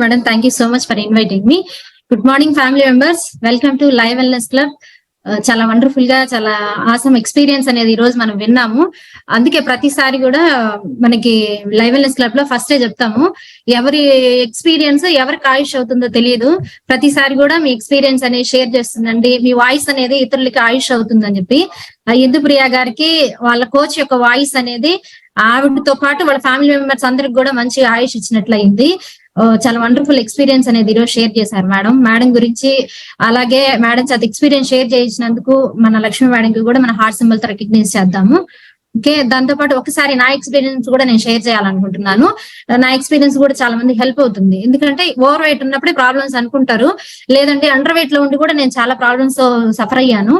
Madam, thank you so much for inviting me. Good morning, family members. Welcome to Live Wellness Club. చాలా wonderful గా చాలా awesome experience అనేది ఈ రోజు మనం విన్నాము. అందుకే ప్రతిసారి కూడా మనకి లైవ్ వెల్నెస్ క్లబ్ లో ఫస్టే చెప్తాము, ఎవరి ఎక్స్పీరియన్స్ ఎవరికి ఆయుష్ అవుతుందో తెలియదు. ప్రతిసారి కూడా మీ ఎక్స్పీరియన్స్ అనేది షేర్ చేస్తుందండి. మీ వాయిస్ అనేది ఇతరులకి ఆయుష్ అవుతుందని చెప్పి ఇందుప్రియ గారికి వాళ్ళ కోచ్ యొక్క వాయిస్ అనేది ఆవిడతో పాటు వాళ్ళ ఫ్యామిలీ మెంబర్స్ అందరికి కూడా మంచి ఆయుష్ ఇచ్చినట్లయింది. చాలా వండర్ఫుల్ ఎక్స్పీరియన్స్ అనేది ఈరోజు షేర్ చేశారు మేడం గురించి. అలాగే మేడం చేత ఎక్స్పీరియన్స్ షేర్ చేయించినందుకు మన లక్ష్మి మేడం కి కూడా మన హార్ట్ సింబల్ తో రికగ్నైజ్ చేద్దాము. ఓకే, దాంతో పాటు ఒకసారి నా ఎక్స్పీరియన్స్ కూడా నేను షేర్ చేయాలనుకుంటున్నాను. నా ఎక్స్పీరియన్స్ కూడా చాలా మంది హెల్ప్ అవుతుంది. ఎందుకంటే ఓవర్ వెయిట్ ఉన్నప్పుడే ప్రాబ్లమ్స్ అనుకుంటారు, లేదంటే అండర్ వెయిట్ లో ఉండి కూడా నేను చాలా ప్రాబ్లమ్స్ సఫర్ అయ్యాను.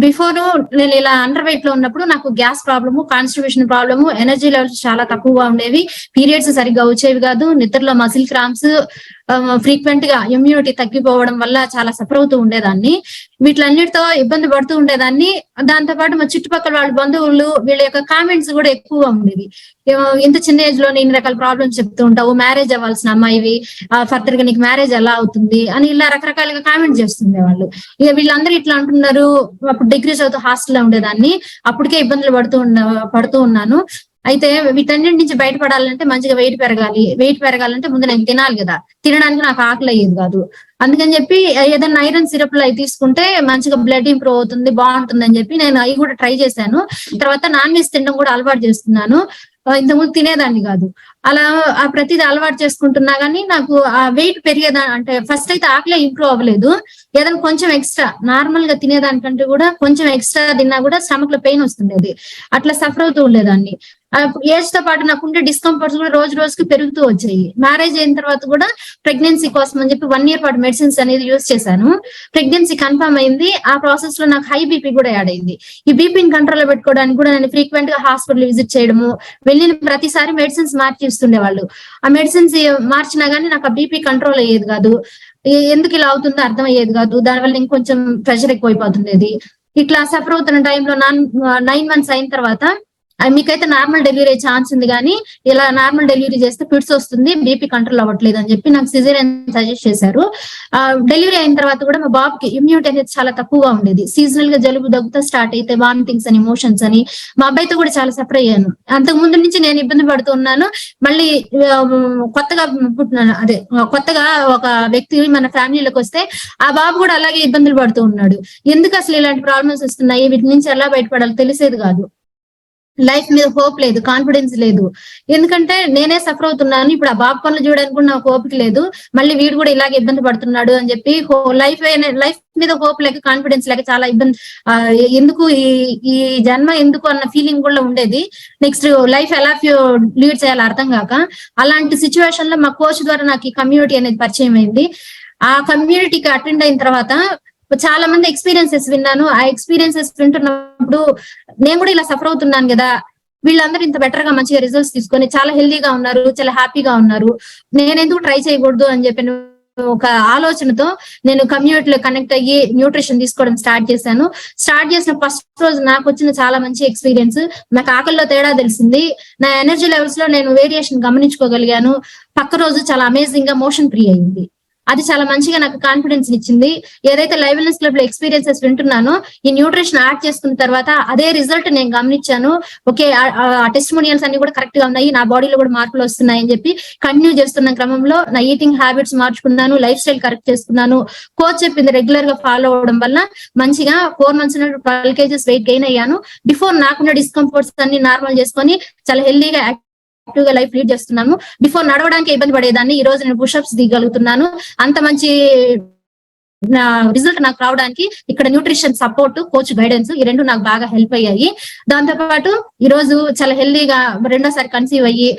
బిఫోర్ నేను ఇలా అండర్ వెయిట్ లో ఉన్నప్పుడు నాకు gas problem, constipation problem, energy levels చాలా తక్కువగా ఉండేవి, పీరియడ్స్ సరిగ్గా వచ్చేవి కాదు, నిద్రలో మసిల్ క్రాంప్స్, ఫ్రీక్వెంట్ గా ఇమ్యూనిటీ తగ్గిపోవడం వల్ల చాలా సఫర్ అవుతూ ఉండేదాన్ని. వీటిలన్నిటితో ఇబ్బంది పడుతూ ఉండేదాన్ని. దాంతో పాటు మా చుట్టుపక్కల వాళ్ళ బంధువులు వీళ్ళ యొక్క కామెంట్స్ కూడా ఎక్కువగా ఉండేవి. ఇంత చిన్న ఏజ్ లో ఇన్ని రకాల ప్రాబ్లమ్స్ చెప్తూ ఉంటావు, మ్యారేజ్ అవ్వాల్సిన అమ్మాయివి, ఫర్దర్ గా నీకు మ్యారేజ్ ఎలా అవుతుంది అని ఇలా రకరకాలుగా కామెంట్ చేస్తుండే వాళ్ళు. ఇక వీళ్ళందరూ ఇట్లా అంటున్నారు. అప్పుడు డిగ్రీ చదువుతూ హాస్టల్లో ఉండేదాన్ని, అప్పటికే ఇబ్బందులు పడుతూ ఉన్నాను. అయితే వీటన్నిటి నుంచి బయటపడాలంటే మంచిగా వెయిట్ పెరగాలంటే ముందు నేను తినాలి కదా, తినడానికి నాకు ఆకలి అయ్యేది కాదు. అందుకని చెప్పి ఏదైనా ఐరన్ సిరప్లు అవి తీసుకుంటే మంచిగా బ్లడ్ ఇంప్రూవ్ అవుతుంది, బాగుంటుంది అని చెప్పి నేను అవి కూడా ట్రై చేశాను. తర్వాత నాన్ వెజ్ తినడం కూడా అలవాటు చేస్తున్నాను. ఇంతకుముందు తినేదాన్ని కాదు. అలా ఆ ప్రతిదీ అలవాటు చేసుకుంటున్నా గానీ నాకు ఆ వెయిట్ పెరిగేదా అంటే ఫస్ట్ అయితే ఆకలి ఇంప్రూవ్ అవ్వలేదు. ఏదైనా కొంచెం ఎక్స్ట్రా నార్మల్ గా తినేదానికంటే కూడా కొంచెం ఎక్స్ట్రా తిన్నా కూడా స్టమక్ లో పెయిన్ వస్తుండేది. అట్లా సఫర్ అవుతూ ఉండేదాన్ని. ఏజ్ తో పాటు నాకుండే డిస్కంఫర్ట్స్ కూడా రోజు రోజుకి పెరుగుతూ వచ్చాయి. మ్యారేజ్ అయిన తర్వాత కూడా ప్రెగ్నెన్సీ కోసం అని చెప్పి 1 year పాటు మెడిసిన్స్ అనేది యూజ్ చేశాను. ప్రెగ్నెన్సీ కన్ఫర్మ్ అయింది. ఆ ప్రాసెస్ లో నాకు హై బీపీ కూడా యాడ్ అయింది. ఈ బీపీని కంట్రోల్ లో పెట్టుకోవడానికి కూడా నేను ఫ్రీక్వెంట్ గా హాస్పిటల్ విజిట్ చేయడము, వెళ్ళిన ప్రతిసారి మెడిసిన్స్ మార్చిస్తుండే వాళ్ళు. ఆ మెడిసిన్స్ మార్చినా గానీ నాకు ఆ బీపీ కంట్రోల్ అయ్యేది కాదు. ఎందుకు ఇలా అవుతుందో అర్థం అయ్యేది కాదు. దానివల్ల ఇంకొంచెం ప్రెషర్ ఎక్కువైపోతుండేది. ఇట్లా సఫర్ అవుతున్న టైంలో 9 months అయిన తర్వాత మీకైతే నార్మల్ డెలివరీ అయ్యే ఛాన్స్ ఉంది, కానీ ఇలా నార్మల్ డెలివరీ చేస్తే ఫిట్స్ వస్తుంది, బీపీ కంట్రోల్ అవ్వట్లేదు అని చెప్పి నాకు సిజేరియన్ సజెస్ట్ చేశారు. డెలివరీ అయిన తర్వాత కూడా మా బాబుకి ఇమ్యూనిటీ అనేది చాలా తక్కువగా ఉండేది. సీజనల్ గా జలుబు దగ్గుతో స్టార్ట్ అయితే వామిటింగ్స్ అని, మోషన్స్ అని, మా అబ్బాయితో కూడా చాలా సఫర్ అయ్యాను. అంతకు ముందు నుంచి నేను ఇబ్బంది పడుతున్నాను. మళ్ళీ కొత్తగా ఒక వ్యక్తి మన ఫ్యామిలీలోకి వస్తే ఆ బాబు కూడా అలాగే ఇబ్బందులు పడుతూ ఉన్నాడు. ఎందుకు అసలు ఇలాంటి ప్రాబ్లమ్స్ వస్తున్నాయి, వీటి నుంచి ఎలా బయటపడాలో తెలిసేది కాదు. లైఫ్ మీద హోప్ లేదు, కాన్ఫిడెన్స్ లేదు. ఎందుకంటే నేనే సఫర్ అవుతున్నాను. ఇప్పుడు ఆ బాబు పనులు చూడడానికి కూడా నాకు ఓపిక లేదు. మళ్ళీ వీడు కూడా ఇలాగే ఇబ్బంది పడుతున్నాడు అని చెప్పి లైఫ్ మీద హోప్ లేక, కాన్ఫిడెన్స్ లేక చాలా ఇబ్బంది. ఎందుకు ఈ జన్మ ఎందుకు అన్న ఫీలింగ్ కూడా ఉండేది. నెక్స్ట్ లైఫ్ ఎలా లీడ్ చేయాలో అర్థం కాక, అలాంటి సిచ్యువేషన్ లో మా కోచ్ ద్వారా నాకు ఈ కమ్యూనిటీ అనేది పరిచయం అయింది. ఆ కమ్యూనిటీకి అటెండ్ అయిన తర్వాత చాలా మంది ఎక్స్పీరియన్సెస్ విన్నాను. ఆ ఎక్స్పీరియన్సెస్ వింటున్నప్పుడు నేను కూడా ఇలా సఫర్ అవుతున్నాను కదా, వీళ్ళందరూ ఇంత బెటర్ గా మంచిగా రిజల్ట్స్ తీసుకొని చాలా హెల్దీగా ఉన్నారు, చాలా హ్యాపీగా ఉన్నారు, నేను ఎందుకు ట్రై చేయకూడదు అని చెప్పి ఒక ఆలోచనతో నేను కమ్యూనిటీలో కనెక్ట్ అయ్యి న్యూట్రిషన్ తీసుకోవడం స్టార్ట్ చేశాను. స్టార్ట్ చేసిన ఫస్ట్ రోజు నాకు వచ్చిన చాలా మంచి ఎక్స్పీరియన్స్. నాకు ఆకలిలో తేడా తెలిసింది, నా ఎనర్జీ లెవెల్స్ లో నేను వేరియేషన్ గమనించుకోగలిగాను. పక్క రోజు చాలా అమేజింగ్ గా మోషన్ ఫ్రీ అయింది. అది చాలా మంచిగా నాకు కాన్ఫిడెన్స్ ఇచ్చింది. ఏదైతే లైవ్ వెల్నెస్ క్లబ్ లో ఎక్స్పీరియన్సెస్ వింటున్నానో, ఈ న్యూట్రిషన్ యాడ్ చేసుకున్న తర్వాత అదే రిజల్ట్ నేను గమనించాను. ఓకే, ఆ టెస్టిమోనియల్స్ అన్ని కూడా కరెక్ట్ గా ఉన్నాయి, నా బాడీలో కూడా మార్పులు వస్తున్నాయి అని చెప్పి కంటిన్యూ చేస్తున్న క్రమంలో నా ఈటింగ్ హ్యాబిట్స్ మార్చుకున్నాను, లైఫ్ స్టైల్ కరెక్ట్ చేసుకున్నాను. కోచ్ చెప్పింది రెగ్యులర్ గా ఫాలో అవడం వల్ల మంచిగా 4 months 12 kgs వెయిట్ గెయిన్ అయ్యాను. బిఫోర్ నాకున్న డిస్కంఫర్ట్స్ అన్ని నార్మల్ చేసుకొని చాలా హెల్దీగా యాక్టివ్ గా లైఫ్ లీడ్ చేస్తున్నాను. బిఫోర్ నడవడానికి ఇబ్బంది పడేదాన్ని, ఈ రోజు నేను పుషప్స్ దిగలుగుతున్నాను. అంత మంచి రిజల్ట్ నాకు రావడానికి ఇక్కడ న్యూట్రిషన్ సపోర్ట్, కోచ్ గైడెన్స్, ఈ రెండు నాకు బాగా హెల్ప్ అయ్యాయి. దాంతో పాటు ఈ రోజు చాలా హెల్దీగా రెండోసారి కన్సీవ్ అయ్యి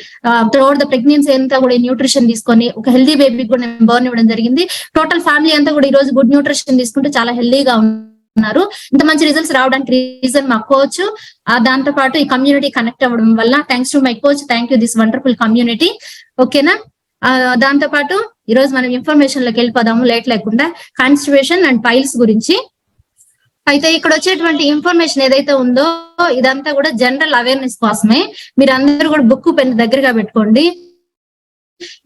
త్రూఅవుట్ ద ప్రెగ్నెన్సీ అంతా కూడా న్యూట్రిషన్ తీసుకొని ఒక హెల్దీ బేబీకి కూడా నేను బోర్న్ ఇవ్వడం జరిగింది. టోటల్ ఫ్యామిలీ అంతా కూడా ఈ రోజు గుడ్ న్యూట్రిషన్ తీసుకుంటూ చాలా హెల్దీగా ఉన్నారు. ఇంత మంచి రిజల్ట్స్ రావడానికి రీజన్ మా కోచ్. దాంతో పాటు ఈ కమ్యూనిటీ కనెక్ట్ అవ్వడం వల్ల thanks to my coach, thank you this wonderful community. ఓకేనా? దాంతో పాటు ఈ రోజు మనం ఇన్ఫర్మేషన్ లోకి వెళ్ళిపోదాము లేట్ లేకుండా. కాన్స్టిపేషన్ అండ్ పైల్స్ గురించి. అయితే ఇక్కడ వచ్చేటువంటి ఇన్ఫర్మేషన్ ఏదైతే ఉందో ఇదంతా కూడా జనరల్ అవేర్నెస్ కోసమే. మీరు అందరూ కూడా బుక్ పెన్ దగ్గరగా పెట్టుకోండి.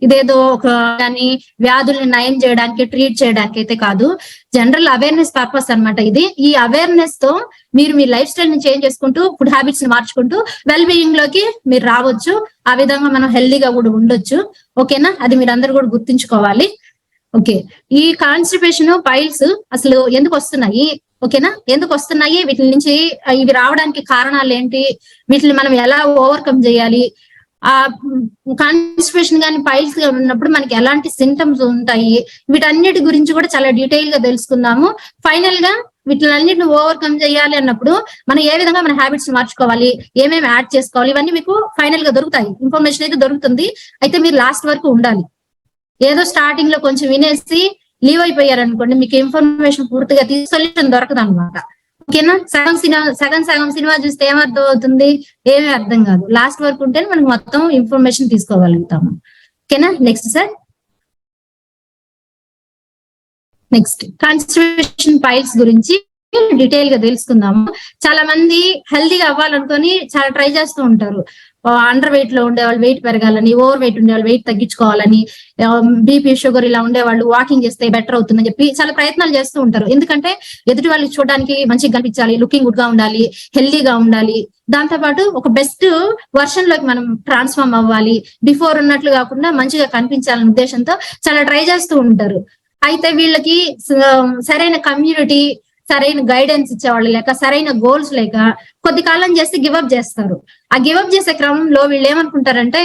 ఇదేదో ఒక కానీ వ్యాధుల్ని నయం చేయడానికి ట్రీట్ చేయడానికి అయితే కాదు, జనరల్ అవేర్నెస్ పర్పస్ అన్నమాట ఇది. ఈ అవేర్నెస్ తో మీరు మీ లైఫ్ స్టైల్ ని చేంజ్ చేసుకుంటూ ఫుడ్ హ్యాబిట్స్ ని మార్చుకుంటూ వెల్ బీయింగ్ లోకి మీరు రావచ్చు. ఆ విధంగా మనం హెల్దీగా కూడా ఉండొచ్చు. ఓకేనా, అది మీరు అందరూ కూడా గుర్తుంచుకోవాలి. ఓకే, ఈ కాన్స్టిపేషన్ పైల్స్ అసలు ఎందుకు వస్తున్నాయి, ఓకేనా, ఎందుకు వస్తున్నాయి, వీటి నుంచి ఇవి రావడానికి కారణాలు ఏంటి, వీటిని మనం ఎలా ఓవర్కమ్ చేయాలి, ఆ కాన్స్టిపేషన్ కానీ పైల్స్ గా ఉన్నప్పుడు మనకి ఎలాంటి సింటమ్స్ ఉంటాయి, వీటన్నిటి గురించి కూడా చాలా డీటెయిల్ గా తెలుసుకుందాము. ఫైనల్ గా వీటిలన్నిటిని ఓవర్కమ్ చేయాలి అన్నప్పుడు మనం ఏ విధంగా మన హ్యాబిట్స్ మార్చుకోవాలి, ఏమేమి యాడ్ చేసుకోవాలి, ఇవన్నీ మీకు ఫైనల్ గా దొరుకుతాయి. ఇన్ఫర్మేషన్ అయితే దొరుకుతుంది. అయితే మీరు లాస్ట్ వరకు ఉండాలి. ఏదో స్టార్టింగ్ లో కొంచెం వినేసి లీవ్ అయిపోయారనుకోండి, మీకు ఇన్ఫర్మేషన్ పూర్తిగా సొల్యూషన్ దొరకదు అనమాట. ఓకేనా, సగం సినిమా చూస్తే ఏమర్థం అవుతుంది, ఏమీ అర్థం కాదు. లాస్ట్ వరకు ఉంటేనే మనకు మొత్తం ఇన్ఫర్మేషన్ తీసుకోగలుగుతాము. ఓకేనా, next sir. Next constipation piles గురించి డీటెయిల్ గా తెలుసుకుందాము. చాలా మంది హెల్దీగా అవ్వాలనుకొని చాలా ట్రై చేస్తూ ఉంటారు. అండర్ వెయిట్ లో ఉండేవాళ్ళు వెయిట్ పెరగాలని, ఓవర్ వెయిట్ ఉండేవాళ్ళు వెయిట్ తగ్గించుకోవాలని, బీపీ షుగర్ ఇలా ఉండేవాళ్ళు వాకింగ్ చేస్తే బెటర్ అవుతుందని చెప్పి చాలా ప్రయత్నాలు చేస్తూ ఉంటారు. ఎందుకంటే ఎదుటి వాళ్ళకి చూడడానికి మంచిగా కనిపించాలి, లుకింగ్ గుడ్ గా ఉండాలి, హెల్దీగా ఉండాలి, దాంతో పాటు ఒక బెస్ట్ వర్షన్ లోకి మనం ట్రాన్స్ఫార్మ్ అవ్వాలి, బిఫోర్ ఉన్నట్లు కాకుండా మంచిగా కనిపించాలనే ఉద్దేశంతో చాలా ట్రై చేస్తూ ఉంటారు. అయితే వీళ్ళకి సరైన కమ్యూనిటీ, సరైన గైడెన్స్ ఇచ్చేవాళ్ళు లేక, సరైన గోల్స్ లేక కొద్ది కాలం చేస్తే గివప్ చేస్తారు. ఆ గివప్ చేసే క్రమంలో వీళ్ళు ఏమనుకుంటారంటే,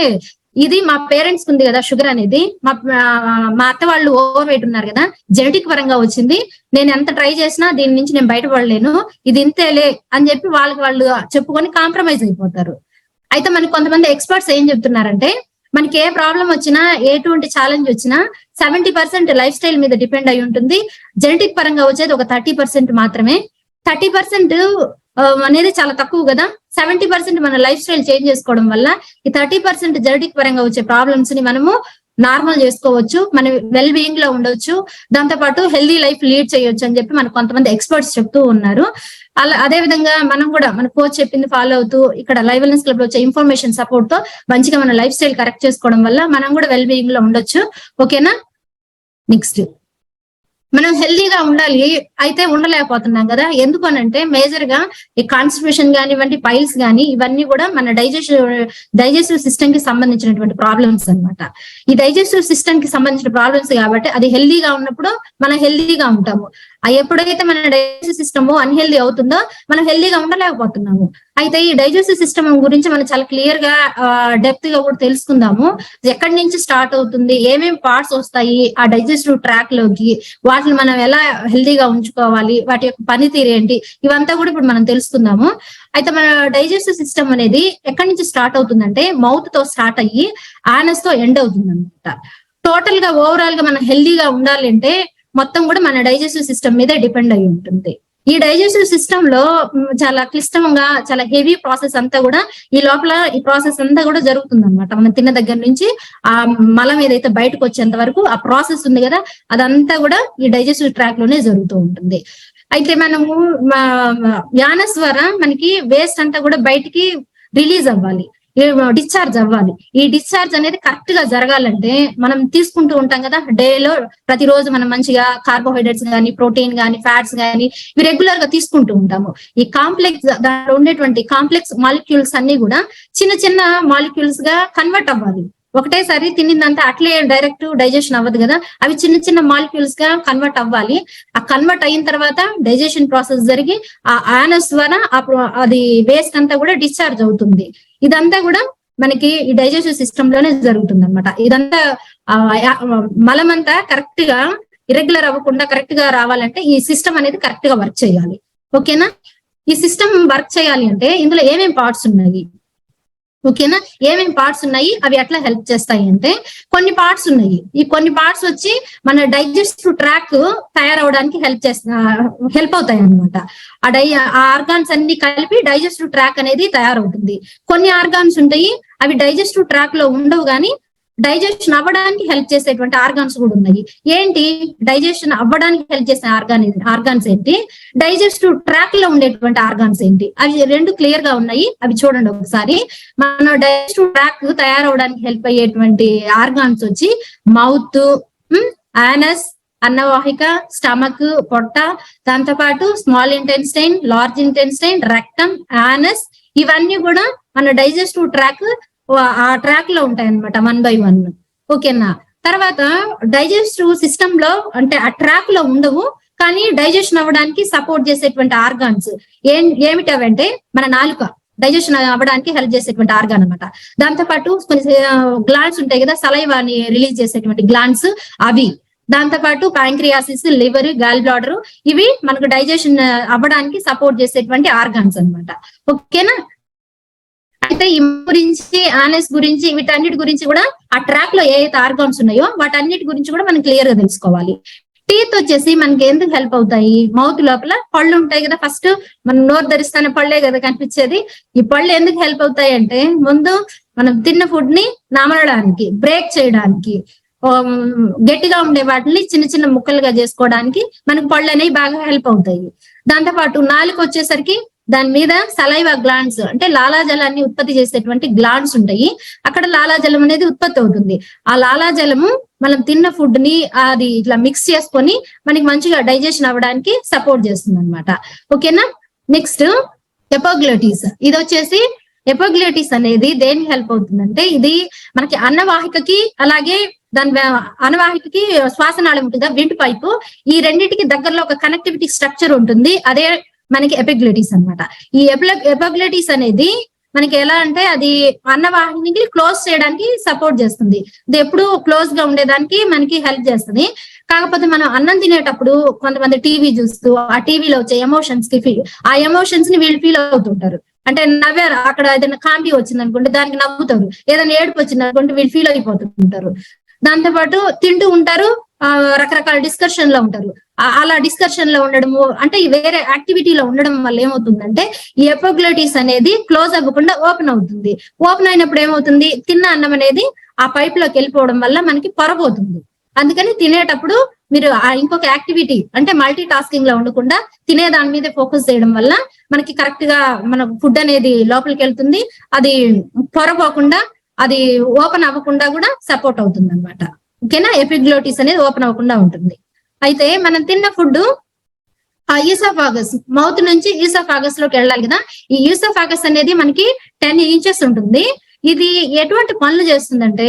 ఇది మా పేరెంట్స్ ఉంది కదా షుగర్ అనేది, మా అత్త వాళ్ళు ఓవర్ వెయిట్ ఉన్నారు కదా, జెనెటిక్ పరంగా వచ్చింది, నేను ఎంత ట్రై చేసినా దీని నుంచి నేను బయటపడలేను, ఇది ఇంతేలే అని చెప్పి వాళ్ళు చెప్పుకొని కాంప్రమైజ్ అయిపోతారు. అయితే మనకి కొంతమంది ఎక్స్పర్ట్స్ ఏం చెప్తున్నారంటే, మనకి ఏ ప్రాబ్లం వచ్చినా, ఎటువంటి ఛాలెంజ్ వచ్చినా 70% లైఫ్ స్టైల్ మీద డిపెండ్ అయి ఉంటుంది. జెనెటిక్ పరంగా వచ్చేది ఒక 30% మాత్రమే. 30% అనేది చాలా తక్కువ కదా. 70% మన లైఫ్ స్టైల్ చేంజ్ చేసుకోవడం వల్ల ఈ 30% జెనెటిక్ పరంగా వచ్చే ప్రాబ్లమ్స్ ని మనము నార్మల్ చేసుకోవచ్చు, మన వెల్ బీయింగ్ లో ఉండొచ్చు, దాంతో పాటు హెల్దీ లైఫ్ లీడ్ చేయొచ్చు అని చెప్పి మనకు కొంతమంది ఎక్స్పర్ట్స్ చెప్తూ ఉన్నారు. అదే విధంగా మనం కూడా మన కోచ్ చెప్పింది ఫాలో అవుతూ ఇక్కడ లైవ్ వెల్నెస్ క్లబ్ లో వచ్చే ఇన్ఫర్మేషన్ సపోర్ట్ తో మంచిగా మన లైఫ్ స్టైల్ కరెక్ట్ చేసుకోవడం వల్ల మనం కూడా వెల్ బీయింగ్ లో ఉండొచ్చు. ఓకేనా, నెక్స్ట్ మనం హెల్దీగా ఉండాలి, అయితే ఉండలేకపోతున్నాం కదా. ఎందుకు అనంటే మేజర్ గా ఈ కాన్స్టిపేషన్ కానివ్వండి, పైల్స్ కానీ, ఇవన్నీ కూడా మన డైజెస్టివ్ సిస్టమ్ కి సంబంధించినటువంటి ప్రాబ్లమ్స్ అన్నమాట. ఈ డైజెస్టివ్ సిస్టమ్ కి సంబంధించిన ప్రాబ్లమ్స్ కాబట్టి అది హెల్దీగా ఉన్నప్పుడు మనం హెల్దీగా ఉంటాము. ఎప్పుడైతే మన డైజెస్టివ్ సిస్టమ్ అన్హెల్దీ అవుతుందో మనం హెల్దీగా ఉండలేకపోతున్నాము. అయితే ఈ డైజెస్టివ్ సిస్టమ్ గురించి మనం చాలా క్లియర్ గా డెప్త్ గా కూడా తెలుసుకుందాము. ఎక్కడి నుంచి స్టార్ట్ అవుతుంది, ఏమేమి పార్ట్స్ వస్తాయి ఆ డైజెస్టివ్ ట్రాక్ లోకి, వాటిని మనం ఎలా హెల్దీగా ఉంచుకోవాలి, వాటి యొక్క పనితీరు ఏంటి, ఇవంతా కూడా ఇప్పుడు మనం తెలుసుకుందాము. అయితే మన డైజెస్టివ్ సిస్టమ్ అనేది ఎక్కడి నుంచి స్టార్ట్ అవుతుందంటే మౌత్ తో స్టార్ట్ అయ్యి ఆనస్ తో ఎండ్ అవుతుంది అనమాట. టోటల్ గా ఓవరాల్ గా మనం హెల్దీగా ఉండాలి అంటే మొత్తం కూడా మన డైజెస్టివ్ సిస్టమ్ మీదే డిపెండ్ అయి ఉంటుంది. ఈ డైజెస్టివ్ సిస్టమ్ లో చాలా క్లిష్టంగా, చాలా హెవీ ప్రాసెస్ అంతా కూడా ఈ లోపల ఈ ప్రాసెస్ అంతా కూడా జరుగుతుంది అనమాట. మనం తిన్న దగ్గర నుంచి ఆ మలం ఏదైతే బయటకు వచ్చేంత వరకు ఆ ప్రాసెస్ ఉంది కదా, అదంతా కూడా ఈ డైజెస్టివ్ ట్రాక్ లోనే జరుగుతూ ఉంటుంది. అయితే మనము యానస్ ద్వారా మనకి వేస్ట్ అంతా కూడా బయటికి రిలీజ్ అవ్వాలి, డిశ్చార్జ్ అవ్వాలి. ఈ డిశ్చార్జ్ అనేది కరెక్ట్ గా జరగాలంటే మనం తీసుకుంటూ ఉంటాం కదా డేలో, ప్రతిరోజు మనం మంచిగా కార్బోహైడ్రేట్స్ కానీ, ప్రోటీన్ కానీ, ఫ్యాట్స్ కానీ ఇవి రెగ్యులర్ గా తీసుకుంటూ ఉంటాము. ఈ కాంప్లెక్స్ దాంట్లో ఉండేటువంటి కాంప్లెక్స్ మాలిక్యూల్స్ అన్ని కూడా చిన్న చిన్న మాలిక్యూల్స్ గా కన్వర్ట్ అవ్వాలి. ఒకటేసారి తినిందంతా అట్లే డైరెక్ట్ డైజెషన్ అవ్వదు కదా, అవి చిన్న చిన్న మాలిక్యూల్స్ గా కన్వర్ట్ అవ్వాలి. ఆ కన్వర్ట్ అయిన తర్వాత డైజెషన్ ప్రాసెస్ జరిగి ఆ యానస్ ద్వారా అది వేస్ట్ అంతా కూడా డిశ్చార్జ్ అవుతుంది. ఇదంతా కూడా మనకి ఈ డైజెస్టివ్ సిస్టమ్ లోనే జరుగుతుంది అనమాట. ఇదంతా మలం అంతా కరెక్ట్ గా ఇరెగ్యులర్ అవ్వకుండా కరెక్ట్ గా రావాలంటే ఈ సిస్టమ్ అనేది కరెక్ట్ గా వర్క్ చేయాలి. ఓకేనా, ఈ సిస్టమ్ వర్క్ చేయాలి అంటే ఇందులో ఏమేమి పార్ట్స్ ఉన్నాయి, ఓకేనా, ఏమేమి పార్ట్స్ ఉన్నాయి, అవి ఎట్లా హెల్ప్ చేస్తాయి అంటే కొన్ని పార్ట్స్ ఉన్నాయి. ఈ కొన్ని పార్ట్స్ వచ్చి మన డైజెస్టివ్ ట్రాక్ తయారవడానికి హెల్ప్ అవుతాయి అనమాట. ఆ ఆర్గాన్స్ అన్ని కలిపి డైజెస్టివ్ ట్రాక్ అనేది తయారవుతుంది. కొన్ని ఆర్గాన్స్ ఉంటాయి అవి డైజెస్టివ్ ట్రాక్ లో ఉండవు కానీ డైజెషన్ అవ్వడానికి హెల్ప్ చేసేటువంటి ఆర్గాన్స్ కూడా ఉన్నాయి. ఏంటి డైజెషన్ అవ్వడానికి హెల్ప్ చేసే ఆర్గాన్స్ ఏంటి, డైజెస్టివ్ ట్రాక్ లో ఉండేటువంటి ఆర్గాన్స్ ఏంటి, అవి రెండు క్లియర్ గా ఉన్నాయి. అవి చూడండి ఒకసారి. మన డైజెస్టివ్ ట్రాక్ తయారవడానికి హెల్ప్ అయ్యేటువంటి ఆర్గాన్స్ వచ్చి మౌత్, యానస్, అన్నవాహిక, స్టమక్, పొట్ట, దాంతో పాటు small intestine, large intestine, rectum, anus, ఇవన్నీ కూడా మన డైజెస్టివ్ ట్రాక్ ఆ ట్రాక్ లో ఉంటాయి అనమాట 1 by 1. ఓకేనా. తర్వాత డైజెస్టివ్ సిస్టమ్ లో అంటే ఆ ట్రాక్ లో ఉండవు, కానీ డైజెషన్ అవ్వడానికి సపోర్ట్ చేసేటువంటి ఆర్గాన్స్ ఏమిటవంటే మన నాలుక డైజెషన్ అవ్వడానికి హెల్ప్ చేసేటువంటి ఆర్గాన్ అనమాట. దాంతో పాటు కొన్ని గ్లాండ్స్ ఉంటాయి కదా, సలైవాని రిలీజ్ చేసేటువంటి గ్లాండ్స్ అవి. దాంతో పాటు ప్యాంక్రియాసిస్, లివర్, గాల్ బ్లాడర్, ఇవి మనకు డైజెషన్ అవ్వడానికి సపోర్ట్ చేసేటువంటి ఆర్గాన్స్ అనమాట. ఓకేనా. అయితే ఈ గురించి, ఆనస్ గురించి, వీటన్నిటి గురించి కూడా ఆ ట్రాక్ లో ఏ అయితే ఆర్గాన్స్ ఉన్నాయో వాటన్నిటి గురించి కూడా మనం క్లియర్ గా తెలుసుకోవాలి. టీత్ వచ్చేసి మనకి ఎందుకు హెల్ప్ అవుతాయి, మౌత్ లోపల పళ్ళు ఉంటాయి కదా, ఫస్ట్ మనం నోరు ధరిస్తానే పళ్ళే కదా కనిపించేది. ఈ పళ్ళు ఎందుకు హెల్ప్ అవుతాయి అంటే ముందు మనం తిన్న ఫుడ్ ని నమలడానికి, బ్రేక్ చేయడానికి, గట్టిగా ఉండే వాటిని చిన్న చిన్న ముక్కలుగా చేసుకోవడానికి మనకు పళ్ళు అనేవి బాగా హెల్ప్ అవుతాయి. దాంతో పాటు నాలుక వచ్చేసరికి దాని మీద సలైవా గ్లాండ్స్ అంటే లాలాజలాన్ని ఉత్పత్తి చేసేటువంటి గ్లాండ్స్ ఉంటాయి. అక్కడ లాలాజలం అనేది ఉత్పత్తి అవుతుంది. ఆ లాలాజలము మనం తిన్న ఫుడ్ ని అది ఇట్లా మిక్స్ చేసుకొని మనకి మంచిగా డైజెషన్ అవ్వడానికి సపోర్ట్ చేస్తుంది అనమాట. ఓకేనా. నెక్స్ట్ ఎపోగ్లోటిస్. ఇది వచ్చేసి ఎపోగ్లోటిస్ అనేది దేనికి హెల్ప్ అవుతుందంటే ఇది మనకి అన్నవాహికకి అలాగే దాని అనవాహికకి శ్వాసనాళం ఉంటుంది, విండ్ పైపు, ఈ రెండింటికి దగ్గరలో ఒక కనెక్టివిటీ స్ట్రక్చర్ ఉంటుంది. అదే మనకి ఎపిగ్లోటిస్ అనమాట. ఈ ఎపిగ్లోటిస్ అనేది మనకి ఎలా అంటే అది అన్నవాహినికి క్లోజ్ చేయడానికి సపోర్ట్ చేస్తుంది. ఇది ఎప్పుడు క్లోజ్ గా ఉండేదానికి మనకి హెల్ప్ చేస్తుంది. కాకపోతే మనం అన్నం తినేటప్పుడు కొంతమంది టీవీ చూస్తూ ఆ టీవీలో వచ్చే ఎమోషన్స్ కి ఆ ఎమోషన్స్ ని వీళ్ళు ఫీల్ అవుతుంటారు. అంటే నవ్వారు, అక్కడ ఏదైనా కామెడీ వచ్చింది అనుకుంటే దానికి నవ్వుతారు, ఏదైనా ఏడుపు వచ్చింది అనుకుంటే వీళ్ళు ఫీల్ అయిపోతుంటారు. దాంతో పాటు తింటూ ఉంటారు, రకరకాల డిస్కషన్ లో ఉంటారు. అలా డిస్కషన్ లో ఉండడము అంటే వేరే యాక్టివిటీలో ఉండడం వల్ల ఏమవుతుందంటే ఈ ఎపోగ్లోటిస్ అనేది క్లోజ్ అవ్వకుండా ఓపెన్ అవుతుంది. ఓపెన్ అయినప్పుడు ఏమవుతుంది, తిన్న అన్నం అనేది ఆ పైప్ లోకి వెళ్ళిపోవడం వల్ల మనకి పొరపోతుంది. అందుకని తినేటప్పుడు మీరు ఇంకొక యాక్టివిటీ అంటే మల్టీ టాస్కింగ్ లో ఉండకుండా తినే దాని మీద ఫోకస్ చేయడం వల్ల మనకి కరెక్ట్ గా మన ఫుడ్ అనేది లోపలికి వెళ్తుంది. అది పొరపోకుండా, అది ఓపెన్ అవ్వకుండా కూడా సపోర్ట్ అవుతుంది అనమాట. ఓకేనా. ఎపిగ్లోటిస్ అనేది ఓపెన్ అవ్వకుండా ఉంటుంది. అయితే మనం తిన్న ఫుడ్ ఆ ఈసోఫాగస్, మౌత్ నుంచి ఈసోఫాగస్ లోకి వెళ్ళాలి కదా. ఈ ఈసోఫాగస్ అనేది మనకి 10 inches ఉంటుంది. ఇది ఎటువంటి పనులు చేస్తుందంటే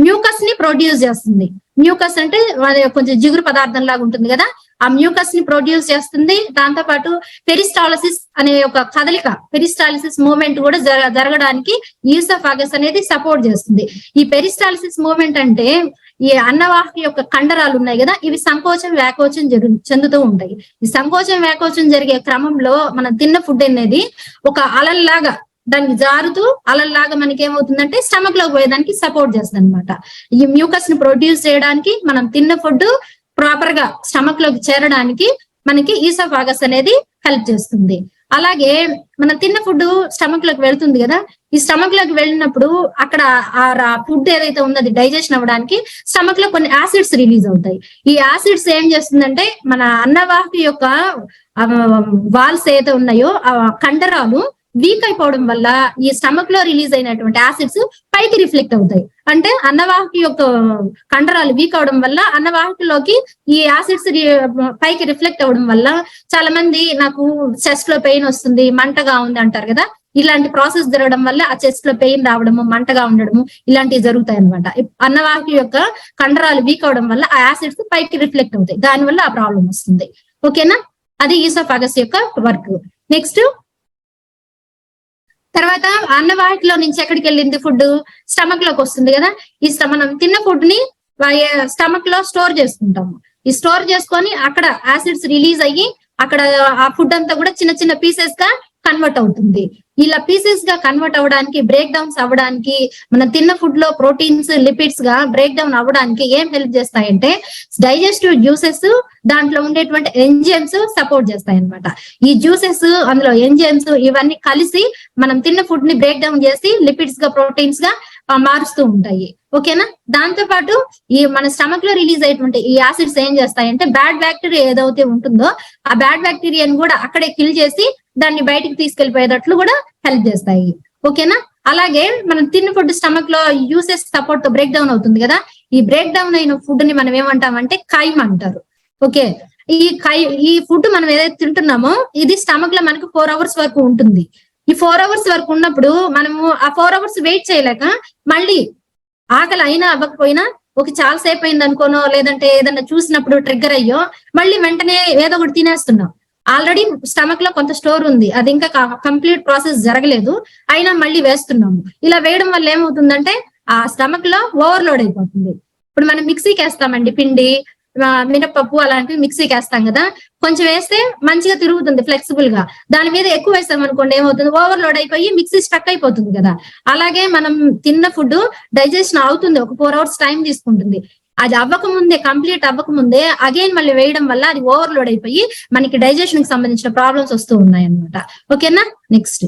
మ్యూకస్ ని ప్రొడ్యూస్ చేస్తుంది. మ్యూకస్ అంటే కొంచెం జిగురు పదార్థం లాగా ఉంటుంది కదా, ఆ మ్యూకస్ ని ప్రొడ్యూస్ చేస్తుంది. దాంతో పాటు పెరిస్టాలసిస్ అనే ఒక కదలిక, పెరిస్టాలసిస్ మూవ్మెంట్ కూడా జరగడానికి ఈసోఫాగస్ అనేది సపోర్ట్ చేస్తుంది. ఈ పెరిస్టాలసిస్ మూవ్మెంట్ అంటే ఈ అన్నవాహిక యొక్క కండరాలు ఉన్నాయి కదా, ఇవి సంకోచం వ్యాకోచం చెందుతూ ఉంటాయి. ఈ సంకోచం వ్యాకోచం జరిగే క్రమంలో మనం తిన్న ఫుడ్ అనేది ఒక అలల్లాగా దానికి జారుతూ అలల్లాగా మనకి ఏమవుతుందంటే స్టమక్ లోకి పోయేదానికి సపోర్ట్ చేస్తుంది అనమాట. ఈ మ్యూకస్ ని ప్రొడ్యూస్ చేయడానికి మనం తిన్న ఫుడ్ ప్రాపర్ గా స్టమక్ లోకి చేరడానికి మనకి ఈసోఫాగస్ అనేది హెల్ప్ చేస్తుంది. అలాగే మనం తిన్న ఫుడ్ స్టమక్ లోకి వెళ్తుంది కదా, ఈ స్టమక్ లోకి వెళ్ళినప్పుడు అక్కడ ఆ ఫుడ్ ఏదైతే ఉందో అది డైజెషన్ అవ్వడానికి స్టమక్ లో కొన్ని యాసిడ్స్ రిలీజ్ అవుతాయి. ఈ యాసిడ్స్ ఏం చేస్తుందంటే మన అన్నవాహిక యొక్క వాల్స్ ఏదైతే ఉన్నాయో ఆ కండరాలు వీక్ అయిపోవడం వల్ల ఈ స్టమక్ లో రిలీజ్ అయినటువంటి యాసిడ్స్ పైకి రిఫ్లెక్ట్ అవుతాయి. అంటే అన్నవాహిక యొక్క కండరాలు వీక్ అవడం వల్ల అన్నవాహికలోకి ఈ యాసిడ్స్ పైకి రిఫ్లెక్ట్ అవ్వడం వల్ల చాలా మంది నాకు చెస్ట్ లో పెయిన్ వస్తుంది, మంటగా ఉంది అంటారు కదా. ఇలాంటి ప్రాసెస్ జరగడం వల్ల ఆ చెస్ట్ లో పెయిన్ రావడము, మంటగా ఉండడము ఇలాంటివి జరుగుతాయి అనమాట. అన్నవాహిక యొక్క కండరాలు వీక్ అవడం వల్ల ఆ యాసిడ్స్ పైకి రిఫ్లెక్ట్ అవుతాయి, దానివల్ల ఆ ప్రాబ్లం వస్తుంది. ఓకేనా. అది ఈసోఫాగస్ యొక్క వర్క్. నెక్స్ట్ తర్వాత అన్నవాహికలో నుంచి ఎక్కడికి వెళ్ళింది ఫుడ్, స్టమక్ లోకి వస్తుంది కదా. ఈ మనం తిన్న ఫుడ్ ని స్టమక్ లో స్టోర్ చేసుకుంటాము. ఈ స్టోర్ చేసుకొని అక్కడ యాసిడ్స్ రిలీజ్ అయ్యి అక్కడ ఆ ఫుడ్ అంతా కూడా చిన్న చిన్న పీసెస్ గా కన్వర్ట్ అవుతుంది. ఇలా పీసెస్ గా కన్వర్ట్ అవ్వడానికి, బ్రేక్ డౌన్స్ అవ్వడానికి, మనం తిన్న ఫుడ్ లో ప్రోటీన్స్, లిపిడ్స్ గా బ్రేక్ డౌన్ అవ్వడానికి ఏం హెల్ప్ చేస్తాయంటే డైజెస్టివ్ జ్యూసెస్, దాంట్లో ఉండేటువంటి ఎంజైమ్స్ సపోర్ట్ చేస్తాయి అనమాట. ఈ జ్యూసెస్, అందులో ఎంజైమ్స్ ఇవన్నీ కలిసి మనం తిన్న ఫుడ్ ని బ్రేక్ డౌన్ చేసి లిపిడ్స్ గా, ప్రోటీన్స్ గా మారుస్తూ ఉంటాయి. ఓకేనా? దాంతో పాటు ఈ మన స్టమక్ లో రిలీజ్ అయ్యేటువంటి ఈ యాసిడ్స్ ఏం చేస్తాయంటే బ్యాడ్ బ్యాక్టీరియా ఏదైతే ఉంటుందో ఆ బ్యాడ్ బ్యాక్టీరియాని కూడా అక్కడే కిల్ చేసి దాన్ని బయటికి తీసుకెళ్లిపోయేటట్లు కూడా హెల్ప్ చేస్తాయి. ఓకేనా? అలాగే మనం తిన్న ఫుడ్ స్టమక్ లో యూసెస్ సపోర్ట్ తో బ్రేక్ డౌన్ అవుతుంది కదా, ఈ బ్రేక్ డౌన్ అయిన ఫుడ్ ని మనం ఏమంటామంటే కైమ్ అంటారు. ఓకే, ఈ ఫుడ్ మనం ఏదైతే తింటున్నామో ఇది స్టమక్ లో మనకు 4 hours వరకు ఉంటుంది. ఈ 4 hours వరకు ఉన్నప్పుడు మనము ఆ 4 hours వెయిట్ చేయలేక మళ్ళీ ఆకలి అయినా అవ్వకపోయినా ఒక చాలా సేపు అయింది అనుకోనో లేదంటే ఏదన్నా చూసినప్పుడు ట్రిగ్గర్ అయ్యో మళ్ళీ వెంటనే ఏదో ఒకటి తినేస్తున్నాం. ఆల్రెడీ స్టమక్ లో కొంత స్టోర్ ఉంది, అది ఇంకా కంప్లీట్ ప్రాసెస్ జరగలేదు, అయినా మళ్ళీ వేస్తున్నాము. ఇలా వేయడం వల్ల ఏమవుతుందంటే ఆ స్టమక్ లో ఓవర్లోడ్ అయిపోతుంది. ఇప్పుడు మనం మిక్సీకి వేస్తామండి పిండి, మినపప్పు అలాంటివి మిక్సీకి వేస్తాం కదా, కొంచెం వేస్తే మంచిగా తిరుగుతుంది ఫ్లెక్సిబుల్ గా. దాని మీద ఎక్కువ వేస్తాం అనుకోండి ఏమవుతుంది, ఓవర్లోడ్ అయిపోయి మిక్సీ స్టక్ అయిపోతుంది కదా. అలాగే మనం తిన్న ఫుడ్ డైజెషన్ అవుతుంది, ఒక 4 hours టైం తీసుకుంటుంది. అది అవ్వకముందే, కంప్లీట్ అవ్వకముందే అగైన్ మళ్ళీ వేయడం వల్ల అది ఓవర్లోడ్ అయిపోయి మనకి డైజెషన్ కి సంబంధించిన ప్రాబ్లమ్స్ వస్తూ ఉన్నాయి అన్నమాట. ఓకేనా? Next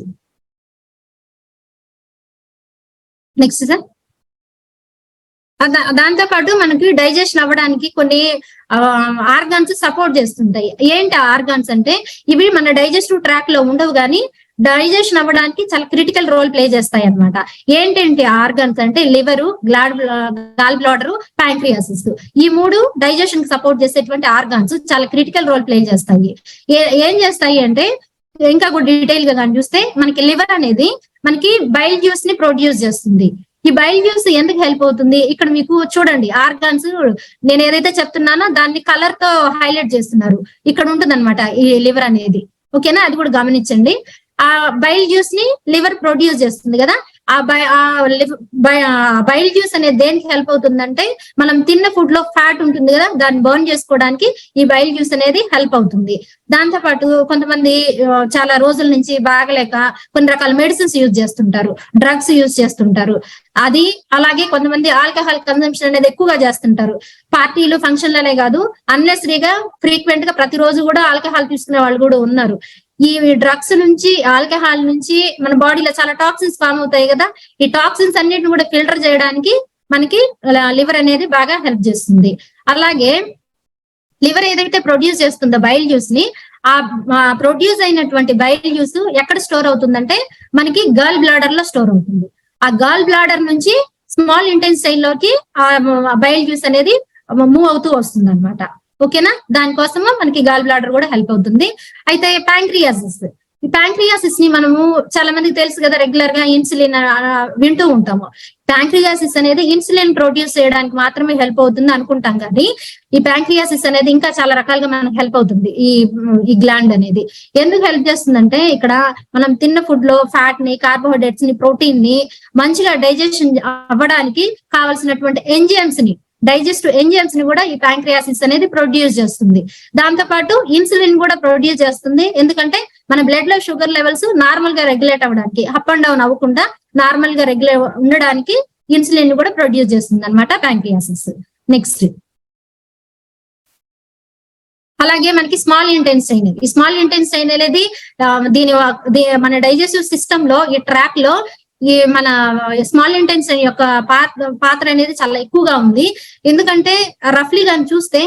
sir. దాంతో పాటు మనకి డైజెషన్ అవ్వడానికి కొన్ని ఆర్గాన్స్ సపోర్ట్ చేస్తుంటాయి. ఏంటి ఆర్గాన్స్ అంటే ఇవి మన డైజెస్టివ్ ట్రాక్ లో ఉండవు కానీ డైజెషన్ అవ్వడానికి చాలా క్రిటికల్ రోల్ ప్లే చేస్తాయి అనమాట. ఏంటంటే ఆర్గాన్స్ అంటే లివరు, గాల్ బ్లాడర్, ప్యాంక్రియాసిస్. ఈ 3 డైజెషన్ కి సపోర్ట్ చేసేటువంటి ఆర్గాన్స్ చాలా క్రిటికల్ రోల్ ప్లే చేస్తాయి. ఏం చేస్తాయి అంటే ఇంకా కూడా డీటెయిల్ గా కానీ చూస్తే మనకి లివర్ అనేది మనకి బైల్ జ్యూస్ ని ప్రొడ్యూస్ చేస్తుంది. ఈ బైల్ జ్యూస్ ఎందుకు హెల్ప్ అవుతుంది, ఇక్కడ మీకు చూడండి ఆర్గాన్స్ నేను ఏదైతే చెప్తున్నానో దాన్ని కలర్ తో హైలైట్ చేస్తున్నారు. ఇక్కడ ఉంటుంది అనమాట ఈ లివర్ అనేది. ఓకేనా? అది కూడా గమనించండి. ఆ బైల్ జ్యూస్ ని లివర్ ప్రొడ్యూస్ చేస్తుంది కదా, ఆ బైల్ జ్యూస్ అనేది దేనికి హెల్ప్ అవుతుందంటే మనం తిన్న ఫుడ్ లో ఫ్యాట్ ఉంటుంది కదా, దాన్ని బర్న్ చేసుకోవడానికి ఈ బైల్ జ్యూస్ అనేది హెల్ప్ అవుతుంది. దాంతో పాటు కొంతమంది చాలా రోజుల నుంచి బాగలేక కొన్ని రకాల మెడిసిన్స్ యూజ్ చేస్తుంటారు, డ్రగ్స్ యూజ్ చేస్తుంటారు. అది అలాగే కొంతమంది ఆల్కహాల్ కన్సంప్షన్ అనేది ఎక్కువగా చేస్తుంటారు. పార్టీలు, ఫంక్షన్లనే కాదు అన్నెసరీగా ఫ్రీక్వెంట్ గా ప్రతిరోజు కూడా ఆల్కహాల్ తీసుకునే వాళ్ళు కూడా ఉన్నారు. ఈ డ్రగ్స్ నుంచి, ఆల్కహాల్ నుంచి మన బాడీలో చాలా టాక్సిన్స్ ఫామ్ అవుతాయి కదా, ఈ టాక్సిన్స్ అన్నిటిని కూడా ఫిల్టర్ చేయడానికి మనకి లివర్ అనేది బాగా హెల్ప్ చేస్తుంది. అలాగే లివర్ ఏదైతే ప్రొడ్యూస్ చేస్తుందో బైల్ జ్యూస్ ని, ఆ ప్రొడ్యూస్ అయినటువంటి బైల్ జ్యూస్ ఎక్కడ స్టోర్ అవుతుందంటే మనకి గాల్ బ్లాడర్ లో స్టోర్ అవుతుంది. ఆ గాల్ బ్లాడర్ నుంచి స్మాల్ ఇంటెస్టైన్ లోకి ఆ బైల్ జ్యూస్ అనేది మూవ్ అవుతూ వస్తుంది అనమాట. ఓకేనా? దానికోసము మనకి గాల్ బ్లాడర్ కూడా హెల్ప్ అవుతుంది. అయితే ప్యాంక్రియాసిస్, ఈ ప్యాంక్రియాసిస్ ని మనము చాలా మందికి తెలుసు కదా, రెగ్యులర్ గా ఇన్సులిన్ వింటూ ఉంటాము. ప్యాంక్రియాసిస్ అనేది ఇన్సులిన్ ప్రొడ్యూస్ చేయడానికి మాత్రమే హెల్ప్ అవుతుంది అనుకుంటాం, కానీ ఈ ప్యాంక్రియాసిస్ అనేది ఇంకా చాలా రకాలుగా మనకు హెల్ప్ అవుతుంది. ఈ గ్లాండ్ అనేది ఎందుకు హెల్ప్ చేస్తుందంటే ఇక్కడ మనం తిన్న ఫుడ్ లో ఫ్యాట్ ని, కార్బోహైడ్రేట్స్ ని, ప్రోటీన్ ని మంచిగా డైజెషన్ అవ్వడానికి కావాల్సినటువంటి ఎంజైమ్స్ ని, డైజెస్టివ్ ఎంజైమ్స్ ని కూడా ఈ ప్యాంక్రియాసిస్ అనేది ప్రొడ్యూస్ చేస్తుంది. దాంతో పాటు ఇన్సులిన్ కూడా ప్రొడ్యూస్ చేస్తుంది. ఎందుకంటే మన బ్లడ్ లో షుగర్ లెవెల్స్ నార్మల్ గా రెగ్యులేట్ అవ్వడానికి, అప్ అండ్ డౌన్ అవ్వకుండా నార్మల్ గా రెగ్యులేట్ ఉండడానికి ఇన్సులిన్ కూడా ప్రొడ్యూస్ చేస్తుంది అనమాట ప్యాంక్రియాసిస్. నెక్స్ట్ అలాగే మనకి స్మాల్ ఇంటెస్టైన్, ఈ స్మాల్ ఇంటెస్టైన్ అనేది మన డైజెస్టివ్ సిస్టమ్ లో ఈ ట్రాక్ లో ఈ మన స్మాల్ ఇంటెస్టైన్ యొక్క పాత్ర అనేది చాలా ఎక్కువగా ఉంది. ఎందుకంటే రఫ్లీ గాని చూస్తే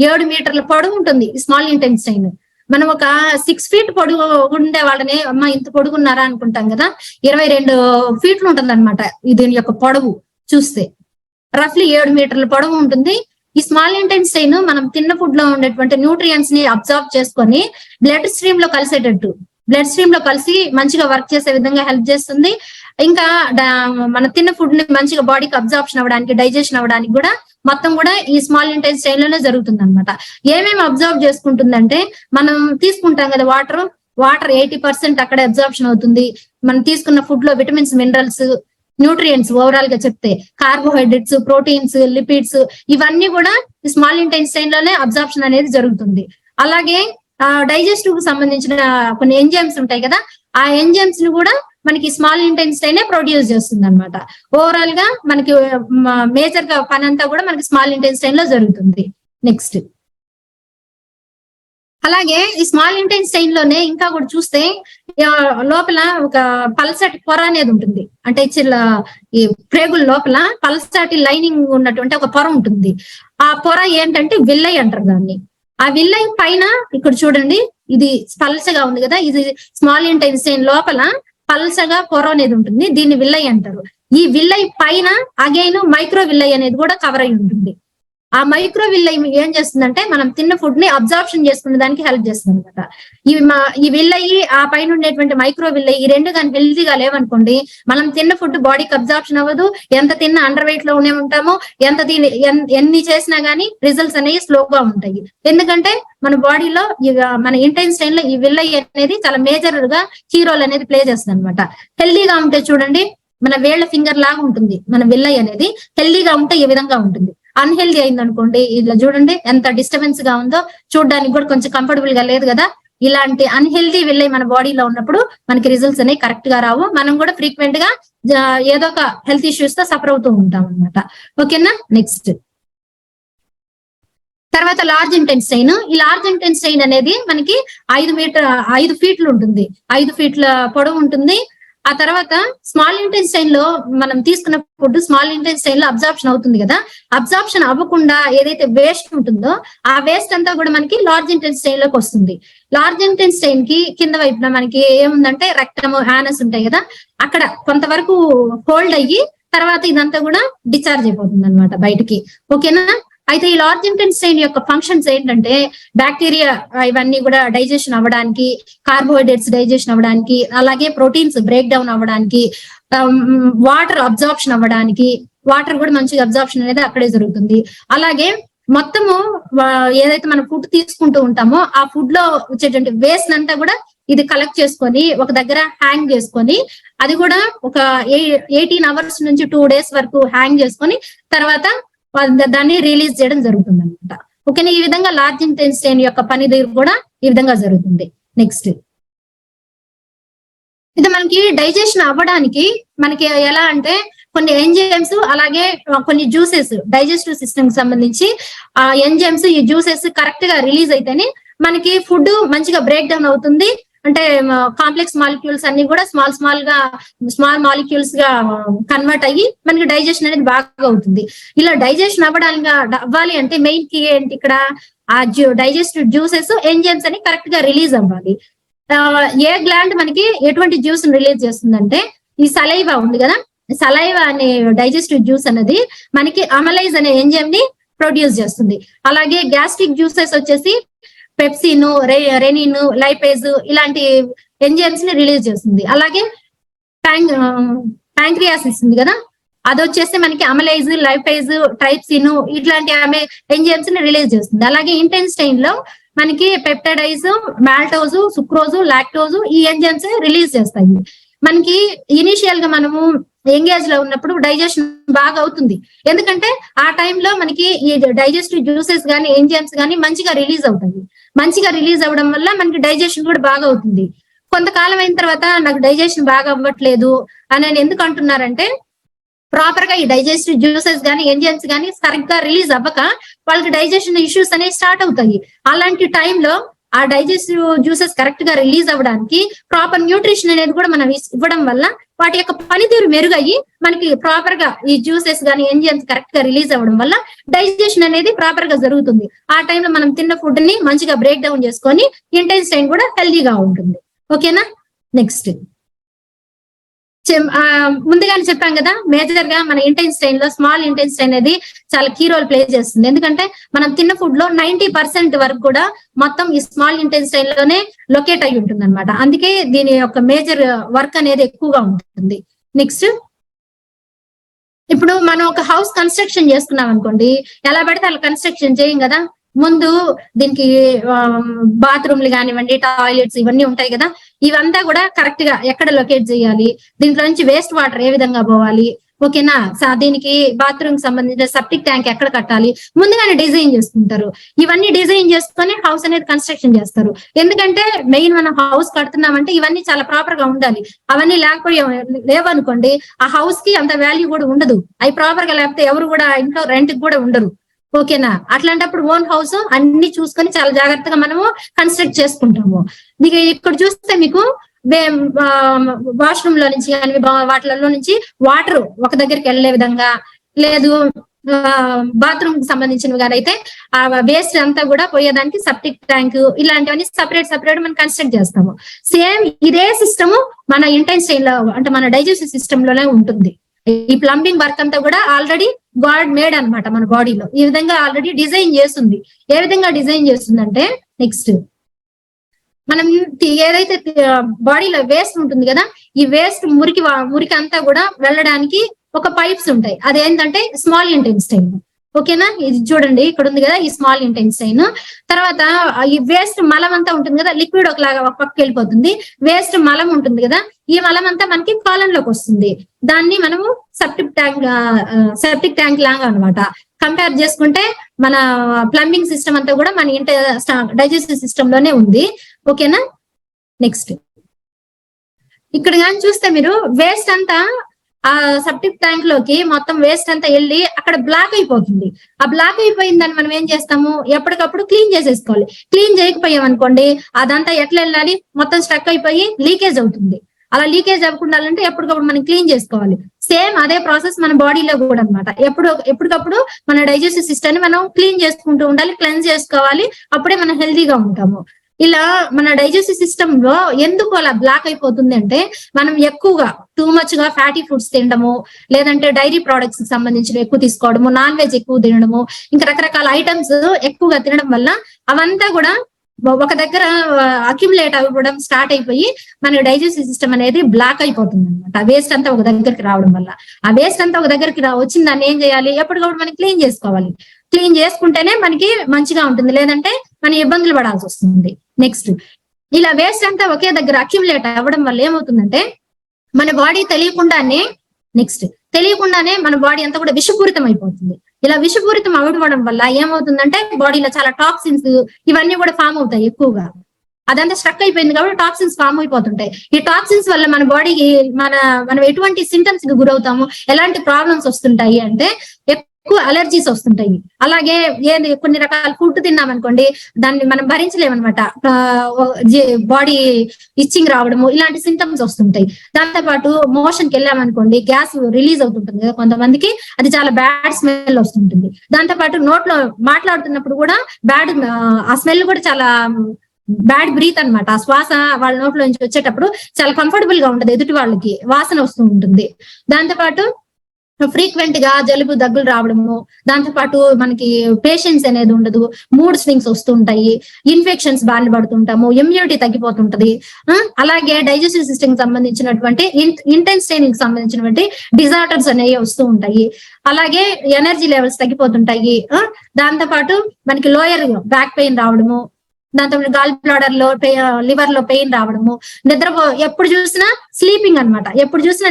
7 మీటర్ల పొడవు ఉంటుంది స్మాల్ ఇంటెస్టైన్. మనం ఒక 6 feet పొడుగు ఉండే వాళ్ళని అమ్మ ఇంత పొడుగున్నారా అనుకుంటాం కదా, 22 feet ఉంటుంది అనమాట దీని యొక్క పొడవు చూస్తే. రఫ్లీ 7 మీటర్ల పొడవు ఉంటుంది. ఈ స్మాల్ ఇంటెస్టైన్ మనం తిన్న ఫుడ్ లో ఉండేటువంటి న్యూట్రియంట్స్ ని అబ్జర్వ్ చేసుకొని బ్లడ్ స్ట్రీమ్ లో కలిసి మంచిగా వర్క్ చేసే విధంగా హెల్ప్ చేస్తుంది. ఇంకా మన తిన్న ఫుడ్ ని మంచిగా బాడీకి అబ్జార్ప్షన్ అవ్వడానికి, డైజెషన్ అవ్వడానికి కూడా మొత్తం కూడా ఈ స్మాల్ ఇంటెస్టైన్ లోనే జరుగుతుంది అనమాట. ఏమేమి అబ్జర్వ్ చేసుకుంటుందంటే మనం తీసుకుంటాం కదా వాటర్ 80% అక్కడే అబ్జార్ప్షన్ అవుతుంది. మనం తీసుకున్న ఫుడ్ లో విటమిన్స్, మినరల్స్, న్యూట్రియంట్స్ ఓవరాల్ గా చెప్తే కార్బోహైడ్రేట్స్, ప్రోటీన్స్, లిపిడ్స్ ఇవన్నీ కూడా స్మాల్ ఇంటెస్టైన్ లోనే అబ్జార్ప్షన్ అనేది జరుగుతుంది. అలాగే డైజెస్టివ్ కు సంబంధించిన కొన్ని ఎంజైమ్స్ ఉంటాయి కదా, ఆ ఎంజైమ్స్ ని కూడా మనకి స్మాల్ ఇంటెస్టైనే ప్రొడ్యూస్ చేస్తుంది అనమాట. ఓవరాల్ గా మనకి మేజర్ గా పని అంతా కూడా మనకి స్మాల్ ఇంటెస్టైన్ లో జరుగుతుంది. నెక్స్ట్ అలాగే ఈ స్మాల్ ఇంటెన్సైన్ లోనే ఇంకా కూడా చూస్తే లోపల ఒక పల్సటి పొర అనేది ఉంటుంది. అంటే ఈ ప్రేగుల లోపల పల్సటి లైనింగ్ ఉన్నటువంటి ఒక పొర ఉంటుంది. ఆ పొర ఏంటంటే విల్లై అంటారు దాన్ని. ఆ విల్లై పైన ఇక్కడ చూడండి, ఇది పల్సగా ఉంది కదా, ఇది స్మాల్ ఇంటెన్సైన్ లోపల పల్సగా పొర అనేది ఉంటుంది. దీన్ని విల్లై అంటారు. ఈ విల్లై పైన అగైన్ మైక్రో విల్లై అనేది కూడా కవర్ అయి ఉంటుంది. ఆ మైక్రో విల్లై ఏం చేస్తుందంటే మనం తిన్న ఫుడ్ ని అబ్జార్ప్షన్ చేసుకునే దానికి హెల్ప్ చేస్తుంది అనమాట. ఈ విల్లయి ఆ పైన ఉండేటువంటి మైక్రో విల్లై ఈ రెండు కానీ హెల్తీగా లేవనుకోండి, మనం తిన్న ఫుడ్ బాడీకి అబ్జార్ప్షన్ అవ్వదు. ఎంత తిన్న అండర్ వెయిట్ లోనే ఉంటాము. ఎన్ని చేసినా గానీ రిజల్ట్స్ అనేవి స్లోగా ఉంటాయి. ఎందుకంటే మన బాడీలో మన ఇంటెన్సైన్ లో ఈ విల్లై అనేది చాలా మేజర్ గా కీ రోల్ అనేది ప్లే చేస్తుంది అనమాట. హెల్తీగా ఉంటే చూడండి, మన వేళ్ల ఫింగర్ లాగా ఉంటుంది మన విల్లై అనేది. హెల్తీగా ఉంటే ఈ విధంగా ఉంటుంది. అన్హెల్దీ అయింది అనుకోండి, ఇలా చూడండి ఎంత డిస్టర్బెన్స్ గా ఉందో, చూడడానికి కూడా కొంచెం కంఫర్టబుల్ గా లేదు కదా. ఇలాంటి అన్హెల్దీ విల్లై మన బాడీలో ఉన్నప్పుడు మనకి రిజల్ట్స్ అనేవి కరెక్ట్ గా రావు. మనం కూడా ఫ్రీక్వెంట్ గా ఏదో ఒక హెల్త్ ఇష్యూస్ తో సఫర్ అవుతూ ఉంటాం అనమాట. ఓకేనా. నెక్స్ట్ తర్వాత లార్జ్ ఇంటెన్సైన్. ఈ లార్జ్ ఇంటెన్సైన్ అనేది మనకి 5 ఫీట్లు ఉంటుంది. 5 ఫీట్ల పొడవు ఉంటుంది. ఆ తర్వాత స్మాల్ ఇంటెన్సైన్ లో మనం తీసుకున్న ఫుడ్ స్మాల్ ఇంటెన్సైన్ లో అబ్జార్ప్షన్ అవుతుంది కదా. అబ్జార్ప్షన్ అవ్వకుండా ఏదైతే వేస్ట్ ఉంటుందో ఆ వేస్ట్ అంతా కూడా మనకి లార్జ్ ఇంటెన్సైన్ లోకి వస్తుంది. లార్జ్ ఇంటెన్సైన్ కి కింద వైపున మనకి ఏముందంటే రెక్టమ్, యానస్ ఉంటాయి కదా, అక్కడ కొంతవరకు హోల్డ్ అయ్యి తర్వాత ఇదంతా కూడా డిశ్చార్జ్ అయిపోతుంది అనమాట బయటికి. ఓకేనా. అయితే ఈ లార్జ్ ఇంటెన్సైన్ యొక్క ఫంక్షన్స్ ఏంటంటే బ్యాక్టీరియా ఇవన్నీ కూడా డైజెషన్ అవ్వడానికి, కార్బోహైడ్రేట్స్ డైజెషన్ అవ్వడానికి, అలాగే ప్రోటీన్స్ బ్రేక్ డౌన్ అవ్వడానికి, వాటర్ అబ్జార్ప్షన్ అవ్వడానికి, వాటర్ కూడా మంచిగా అబ్జార్ప్షన్ అనేది అక్కడే జరుగుతుంది. అలాగే మొత్తము ఏదైతే మనం ఫుడ్ తీసుకుంటూ ఉంటామో ఆ ఫుడ్ లో వచ్చేటువంటి వేస్ట్ అంతా కూడా ఇది కలెక్ట్ చేసుకొని ఒక దగ్గర హ్యాంగ్ చేసుకొని, అది కూడా ఒక 18 hours నుంచి 2 days వరకు హ్యాంగ్ చేసుకొని తర్వాత దాన్ని రిలీజ్ చేయడం జరుగుతుంది అనమాట. ఓకేనా. ఈ విధంగా లార్జ్ ఇంటెన్సైన్ యొక్క పనితీరు కూడా ఈ విధంగా జరుగుతుంది. నెక్స్ట్ ఇది మనకి డైజెషన్ అవ్వడానికి మనకి ఎలా అంటే కొన్ని ఎంజైమ్స్, అలాగే కొన్ని జ్యూసెస్, డైజెస్టివ్ సిస్టమ్ కి సంబంధించి ఆ ఎంజైమ్స్, ఈ జ్యూసెస్ కరెక్ట్ గా రిలీజ్ అయితేనే మనకి ఫుడ్ మంచిగా బ్రేక్ డౌన్ అవుతుంది. అంటే కాంప్లెక్స్ మాలిక్యూల్స్ అన్ని కూడా స్మాల్ మాలిక్యూల్స్ గా కన్వర్ట్ అయ్యి మనకి డైజెషన్ అనేది బాగా అవుతుంది. ఇలా డైజెషన్ అవ్వాలి అంటే మెయిన్ కీ ఏంటి ఇక్కడ, ఆ డైజెస్టివ్ జ్యూసెస్, ఎంజైమ్స్ అని కరెక్ట్ గా రిలీజ్ అవ్వాలి. ఏ గ్లాండ్ మనకి ఎటువంటి జ్యూస్ రిలీజ్ చేస్తుందంటే ఈ సలైవా ఉంది కదా, సలైవా అనే డైజెస్టివ్ జ్యూస్ అనేది మనకి అమలైజ్ అనే ఎంజైమ్ ని ప్రొడ్యూస్ చేస్తుంది. అలాగే గ్యాస్ట్రిక్ జ్యూసెస్ వచ్చేసి పెప్సిన్, రెనిన్, లైపేజ్ ఇలాంటి ఎంజైమ్స్ ని రిలీజ్ చేస్తుంది. అలాగే ప్యాంక్రియాసిస్ ఉంది కదా, అది వచ్చేసి మనకి అమలైజ్, లైపేజ్, ట్రైప్సిన్ ఇట్లాంటి ఎంజైమ్స్ ని రిలీజ్ చేస్తుంది. అలాగే ఇంటెన్సైన్ లో మనకి పెప్టైడైజ్, మాల్టోజ్, సుక్రోజ్, లాక్టోజ్ ఈ ఎంజైమ్స్ రిలీజ్ చేస్తాయి. మనకి ఇనిషియల్ గా మనము ఎంగేజ్ లో ఉన్నప్పుడు డైజెషన్ బాగా అవుతుంది. ఎందుకంటే ఆ టైంలో మనకి ఈ డైజెస్టివ్ జ్యూసెస్ కానీ ఎంజైమ్స్ కానీ మంచిగా రిలీజ్ అవుతాయి. మంచిగా రిలీజ్ అవ్వడం వల్ల మనకి డైజెషన్ కూడా బాగా అవుతుంది. కొంతకాలం అయిన తర్వాత నాకు డైజెషన్ బాగా అవ్వట్లేదు అని ఎందుకు అంటున్నారంటే ప్రాపర్ గా ఈ డైజెస్టివ్ జ్యూసెస్ కానీ ఎంజైమ్స్ కానీ సరిగ్గా రిలీజ్ అవ్వక వాళ్ళకి డైజెషన్ ఇష్యూస్ అనేవి స్టార్ట్ అవుతాయి. అలాంటి టైంలో ఆ డైజెస్టివ్ జ్యూసెస్ కరెక్ట్ గా రిలీజ్ అవ్వడానికి ప్రాపర్ న్యూట్రిషన్ అనేది కూడా మనం ఇవ్వడం వల్ల వాటి యొక్క పనితీరు మెరుగయ్యి మనకి ప్రాపర్ గా ఈ జ్యూసెస్ కానీ ఎంజైమ్స్ కరెక్ట్ గా రిలీజ్ అవ్వడం వల్ల డైజెషన్ అనేది ప్రాపర్ గా జరుగుతుంది. ఆ టైంలో మనం తిన్న ఫుడ్ ని మంచిగా బ్రేక్ డౌన్ చేసుకొని ఇంటెన్సైన్ కూడా హెల్దీగా ఉంటుంది. ఓకేనా. నెక్స్ట్ ముందుగానే చెప్పాం కదా, మేజర్ గా మన ఇంటెన్సైన్ లో స్మాల్ ఇంటెన్సైన్ అనేది చాలా కీ రోల్ ప్లే చేస్తుంది. ఎందుకంటే మనం తిన్న ఫుడ్ లో 90% వరకు కూడా మొత్తం ఈ స్మాల్ ఇంటెన్సైన్ లోనే లొకేట్ అయి ఉంటుంది అనమాట. అందుకే దీని యొక్క మేజర్ వర్క్ అనేది ఎక్కువగా ఉంటుంది. నెక్స్ట్ ఇప్పుడు మనం ఒక హౌస్ కన్స్ట్రక్షన్ చేసుకున్నాం అనుకోండి, ఎలా పడితే అలా కన్స్ట్రక్షన్ చేయం కదా. ముందు దీనికి బాత్రూమ్లు కానివ్వండి, టాయిలెట్స్ ఇవన్నీ ఉంటాయి కదా, ఇవంతా కూడా కరెక్ట్ గా ఎక్కడ లొకేట్ చేయాలి, దీంట్లో నుంచి వేస్ట్ వాటర్ ఏ విధంగా పోవాలి, ఓకేనా. దీనికి బాత్రూమ్ కి సంబంధించిన సెప్టిక్ ట్యాంక్ ఎక్కడ కట్టాలి ముందుగానే డిజైన్ చేసుకుంటారు. ఇవన్నీ డిజైన్ చేసుకొని హౌస్ అనేది కన్స్ట్రక్షన్ చేస్తారు. ఎందుకంటే మెయిన్ మనం హౌస్ కడుతున్నామంటే ఇవన్నీ చాలా ప్రాపర్ గా ఉండాలి. అవన్నీ లేవనుకోండి ఆ హౌస్ కి అంత వాల్యూ కూడా ఉండదు. అవి ప్రాపర్ గా లేకపోతే ఎవరు కూడా ఇంట్లో రెంట్ కూడా ఉండరు. ఓకేనా? అట్లాంటప్పుడు ఓన్ హౌస్ అన్ని చూసుకొని చాలా జాగ్రత్తగా మనము కన్స్ట్రక్ట్ చేసుకుంటాము. మీకు ఇక్కడ చూస్తే మీకు వాష్రూమ్ లో నుంచి కానీ వాటిలలో నుంచి వాటర్ ఒక దగ్గరికి వెళ్లే విధంగా, లేదు బాత్రూమ్ కి సంబంధించినవి కానీ అయితే ఆ వేస్ట్ అంతా కూడా పోయేదానికి సెప్టిక్ ట్యాంక్ ఇలాంటివన్నీ సపరేట్ మనం కన్స్ట్రక్ట్ చేస్తాము. సేమ్ ఇదే సిస్టమ్ మన ఇంటెన్స్టైన్ లో అంటే మన డైజెస్టివ్ సిస్టమ్ లోనే ఉంటుంది. ఈ ప్లంబింగ్ వర్క్ అంతా కూడా ఆల్రెడీ గాడ్ మేడ్ అన్నమాట మన బాడీలో. ఈ విధంగా ఆల్రెడీ డిజైన్ చేస్తుంది. ఏ విధంగా డిజైన్ చేస్తుందంటే, నెక్స్ట్ మనం ఏదైతే బాడీలో వేస్ట్ ఉంటుంది కదా, ఈ వేస్ట్ మురికి అంతా కూడా వెళ్ళడానికి ఒక పైప్స్ ఉంటాయి. అదేంటంటే స్మాల్ ఇంటెన్స్టైన్. ఓకేనా? ఇది చూడండి, ఇక్కడ ఉంది కదా ఈ స్మాల్ ఇంటెన్స్టైన్. తర్వాత ఈ వేస్ట్ మలం అంతా ఉంటుంది కదా, లిక్విడ్ ఒకలాగా ఒక పక్కకి వెళ్ళిపోతుంది. వేస్ట్ మలం ఉంటుంది కదా, ఈ మలం అంతా మనకి కాలన్ లోకి వస్తుంది. దాన్ని మనము సెప్టిక్ ట్యాంక్ లాగా అనమాట. కంపేర్ చేసుకుంటే మన ప్లంబింగ్ సిస్టమ్ అంతా కూడా మన డైజెస్టివ్ సిస్టమ్ లోనే ఉంది. ఓకేనా? నెక్స్ట్ ఇక్కడ కానీ చూస్తే మీరు వేస్ట్ అంతా ఆ సెప్టిక్ ట్యాంక్ లోకి మొత్తం వేస్ట్ అంతా వెళ్ళి అక్కడ బ్లాక్ అయిపోతుంది. ఆ బ్లాక్ అయిపోయిందని మనం ఏం చేస్తాము, ఎప్పటికప్పుడు క్లీన్ చేసేసుకోవాలి. క్లీన్ చేయకపోయాం అనుకోండి, అదంతా ఎట్లా వెళ్ళాలి, మొత్తం స్ట్రక్ అయిపోయి లీకేజ్ అవుతుంది. అలా లీకేజ్ అవ్వకుండా ఎప్పటికప్పుడు మనం క్లీన్ చేసుకోవాలి. సేమ్ అదే ప్రాసెస్ మన బాడీలో కూడా అనమాట. ఎప్పటికప్పుడు మన డైజెస్టివ్ సిస్టమ్ ని మనం క్లీన్ చేసుకుంటూ ఉండాలి, క్లెన్స్ చేసుకోవాలి. అప్పుడే మనం హెల్తీగా ఉంటాము. ఇలా మన డైజెస్టివ్ సిస్టమ్ లో ఎందుకు అలా బ్లాక్ అయిపోతుంది అంటే, మనం ఎక్కువగా టూ మచ్ గా ఫ్యాటీ ఫుడ్స్ తినడము, లేదంటే డైరీ ప్రొడక్ట్స్ కి సంబంధించిన ఎక్కువ తీసుకోవడము, నాన్ వెజ్ ఎక్కువ తినడము, ఇంకా రకరకాల ఐటమ్స్ ఎక్కువగా తినడం వల్ల అవంతా కూడా ఒక దగ్గర అక్యుములేట్ అవ్వడం స్టార్ట్ అయిపోయి మన డైజెస్టివ్ సిస్టమ్ అనేది బ్లాక్ అయిపోతుంది అనమాట. ఆ వేస్ట్ అంతా ఒక దగ్గరికి రావడం వల్ల. ఆ వేస్ట్ అంతా ఒక దగ్గరికి వచ్చిన దాన్ని ఏం చేయాలి, ఎప్పటికప్పుడు మనం క్లీన్ చేసుకోవాలి. క్లీన్ చేసుకుంటేనే మనకి మంచిగా ఉంటుంది, లేదంటే మనం ఇబ్బందులు పడాల్సి వస్తుంది. నెక్స్ట్ ఇలా వేస్ట్ అంతా ఒకే దగ్గర అక్యుములేట్ అవ్వడం వల్ల ఏమవుతుందంటే, మన బాడీ తెలియకుండానే మన బాడీ అంతా కూడా విషపూరితం అయిపోతుంది. ఇలా విషపూరితం అవడం వల్ల ఏమవుతుందంటే, బాడీలో చాలా టాక్సిన్స్ ఇవన్నీ కూడా ఫామ్ అవుతాయి ఎక్కువగా. అదంతా స్ట్రక్ అయిపోయింది కాబట్టి టాక్సిన్స్ ఫామ్ అయిపోతుంటాయి. ఈ టాక్సిన్స్ వల్ల మన బాడీకి మనం ఎటువంటి సింటమ్స్ కి గురవుతాము, ఎలాంటి ప్రాబ్లమ్స్ వస్తుంటాయి అంటే, ఎక్కువ అలర్జీస్ వస్తుంటాయి. అలాగే కొన్ని రకాల ఫుడ్ తిన్నామనుకోండి, దాన్ని మనం భరించలేమన్నమాట. బాడీ ఇచ్చింగ్ రావడము ఇలాంటి సింటమ్స్ వస్తుంటాయి. దాంతో పాటు మోషన్ కి వెళ్ళామనుకోండి, గ్యాస్ రిలీజ్ అవుతుంటుంది కదా కొంతమందికి, అది చాలా బ్యాడ్ స్మెల్ వస్తుంటుంది. దాంతో పాటు నోట్లో మాట్లాడుతున్నప్పుడు కూడా ఆ స్మెల్ కూడా చాలా బ్యాడ్ బ్రీత్ అనమాట. ఆ శ్వాస వాళ్ళ నోట్లో నుంచి వచ్చేటప్పుడు చాలా కంఫర్టబుల్ గా ఉండదు, ఎదుటి వాళ్ళకి వాసన వస్తూ ఉంటుంది. దాంతో పాటు ఫ్రీక్వెంట్ గా జలుబు దగ్గులు రావడము, దాంతో పాటు మనకి పేషెన్స్ అనేది ఉండదు, మూడ్ స్వింగ్స్ వస్తుంటాయి, ఇన్ఫెక్షన్స్ బారిన పడుతుంటాము, ఇమ్యూనిటీ తగ్గిపోతుంటది. అలాగే డైజెస్టివ్ సిస్టమ్ కి సంబంధించినటువంటి ఇంటెన్స్టైన్ కి సంబంధించినటువంటి డిజార్డర్స్ అనేవి వస్తూ ఉంటాయి. అలాగే ఎనర్జీ లెవెల్స్ తగ్గిపోతుంటాయి. దాంతో పాటు మనకి లోయర్ బ్యాక్ పెయిన్ రావడము, దాంతో గాల్ బ్లాడర్ లో లివర్ లో పెయిన్ రావడము, ఎప్పుడు చూసినా స్లీపింగ్ అనమాట. ఎప్పుడు చూసినా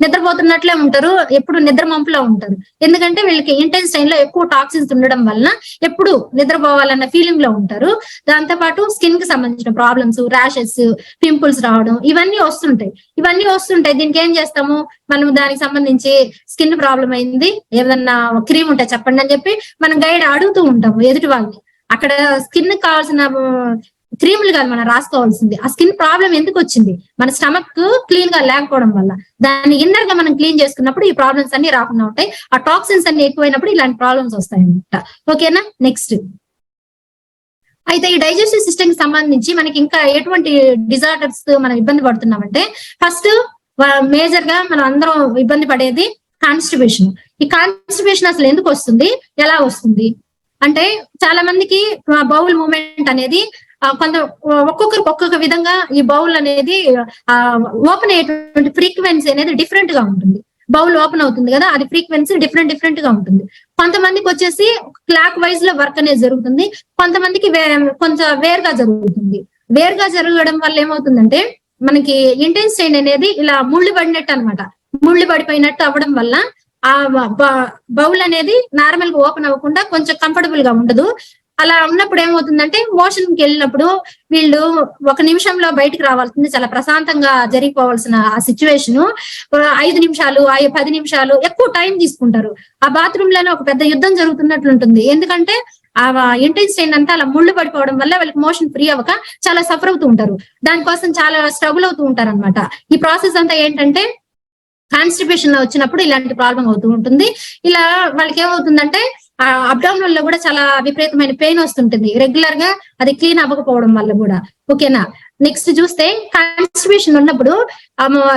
నిద్రపోతున్నట్లే ఉంటారు, ఎప్పుడు నిద్ర మంపులో ఉంటారు. ఎందుకంటే వీళ్ళకి ఇంటెన్స్టైన్ లో ఎక్కువ టాక్సిన్స్ ఉండడం వలన ఎప్పుడు నిద్రపోవాలన్న ఫీలింగ్ లో ఉంటారు. దాంతో పాటు స్కిన్ కి సంబంధించిన ప్రాబ్లమ్స్, ర్యాషెస్, పింపుల్స్ రావడం ఇవన్నీ వస్తుంటాయి. దీనికి ఏం చేస్తాము, మనం దానికి సంబంధించి స్కిన్ ప్రాబ్లం అయింది, ఏదన్నా క్రీమ్ ఉంటే చెప్పండి అని చెప్పి మనం గైడ్ అడుగుతూ ఉంటాము ఎదుటి వాళ్ళని. అక్కడ స్కిన్ కావాల్సిన క్రీములు కాదు మనం రాసుకోవాల్సింది, ఆ స్కిన్ ప్రాబ్లం ఎందుకు వచ్చింది, మన స్టమక్ క్లీన్ గా లేకపోవడం వల్ల. దాన్ని ఇన్నర్ గా మనం క్లీన్ చేసుకున్నప్పుడు ఈ ప్రాబ్లమ్స్ అన్ని రాకుండా ఉంటాయి. ఆ టాక్సిన్స్ అన్ని ఎక్కువైనప్పుడు ఇలాంటి ప్రాబ్లమ్స్ వస్తాయి అన్నమాట. ఓకేనా? నెక్స్ట్ అయితే ఈ డైజెస్టివ్ సిస్టమ్ కి సంబంధించి మనకి ఇంకా ఎటువంటి డిజార్డర్స్ మనం ఇబ్బంది పడుతున్నామంటే, ఫస్ట్ మేజర్ గా మనం అందరం ఇబ్బంది పడేది కాన్స్టిపేషన్. ఈ కాన్స్టిపేషన్ అసలు ఎందుకు వస్తుంది, ఎలా వస్తుంది అంటే, చాలా మందికి బౌల్ మూమెంట్ అనేది ఒక్కొక్కరికి ఒక్కొక్క విధంగా ఈ బౌల్ అనేది ఓపెన్ అయ్యేటువంటి ఫ్రీక్వెన్సీ అనేది డిఫరెంట్ గా ఉంటుంది. బౌల్ ఓపెన్ అవుతుంది కదా, అది ఫ్రీక్వెన్సీ డిఫరెంట్ గా ఉంటుంది. కొంతమందికి వచ్చేసి క్లాక్ వైజ్ లో వర్క్ అనేది జరుగుతుంది, కొంతమందికి కొంచెం వేరుగా జరుగుతుంది. వేరుగా జరగడం వల్ల ఏమవుతుందంటే, మనకి ఇంటెన్స్టైన్ అనేది ఇలా ముళ్ళు పడినట్టు అనమాట, ముళ్ళు పడిపోయినట్టు అవ్వడం వల్ల ఆ బౌల్ అనేది నార్మల్ గా ఓపెన్ అవ్వకుండా కొంచెం కంఫర్టబుల్ గా ఉండదు. అలా ఉన్నప్పుడు ఏమవుతుందంటే మోషన్ కి వెళ్ళినప్పుడు వీళ్ళు ఒక నిమిషంలో బయటకు రావాల్సింది చాలా ప్రశాంతంగా జరిగిపోవాల్సిన ఆ సిచ్యువేషన్ 5 నిమిషాలు 10 నిమిషాలు ఎక్కువ టైం తీసుకుంటారు. ఆ బాత్రూమ్ లోనే ఒక పెద్ద యుద్ధం జరుగుతున్నట్లుంటుంది. ఎందుకంటే ఆ ఇంటెన్సిటీ అంతా అలా ముళ్ళు పడిపోవడం వల్ల వాళ్ళకి మోషన్ ఫ్రీ అవ్వక చాలా సఫర్ అవుతూ ఉంటారు. దానికోసం చాలా స్ట్రగుల్ అవుతూ ఉంటారు అనమాట. ఈ ప్రాసెస్ అంతా ఏంటంటే కాన్స్టిపేషన్ లో వచ్చినప్పుడు ఇలాంటి ప్రాబ్లం అవుతూ ఉంటుంది. ఇలా వాళ్ళకి ఏమవుతుందంటే అబ్డామినల్ లో కూడా చాలా విపరీతమైన పెయిన్ వస్తుంటుంది రెగ్యులర్ గా, అది క్లీన్ అవ్వకపోవడం వల్ల కూడా. ఓకేనా, నెక్స్ట్ చూస్తే కాన్స్టిపేషన్ ఉన్నప్పుడు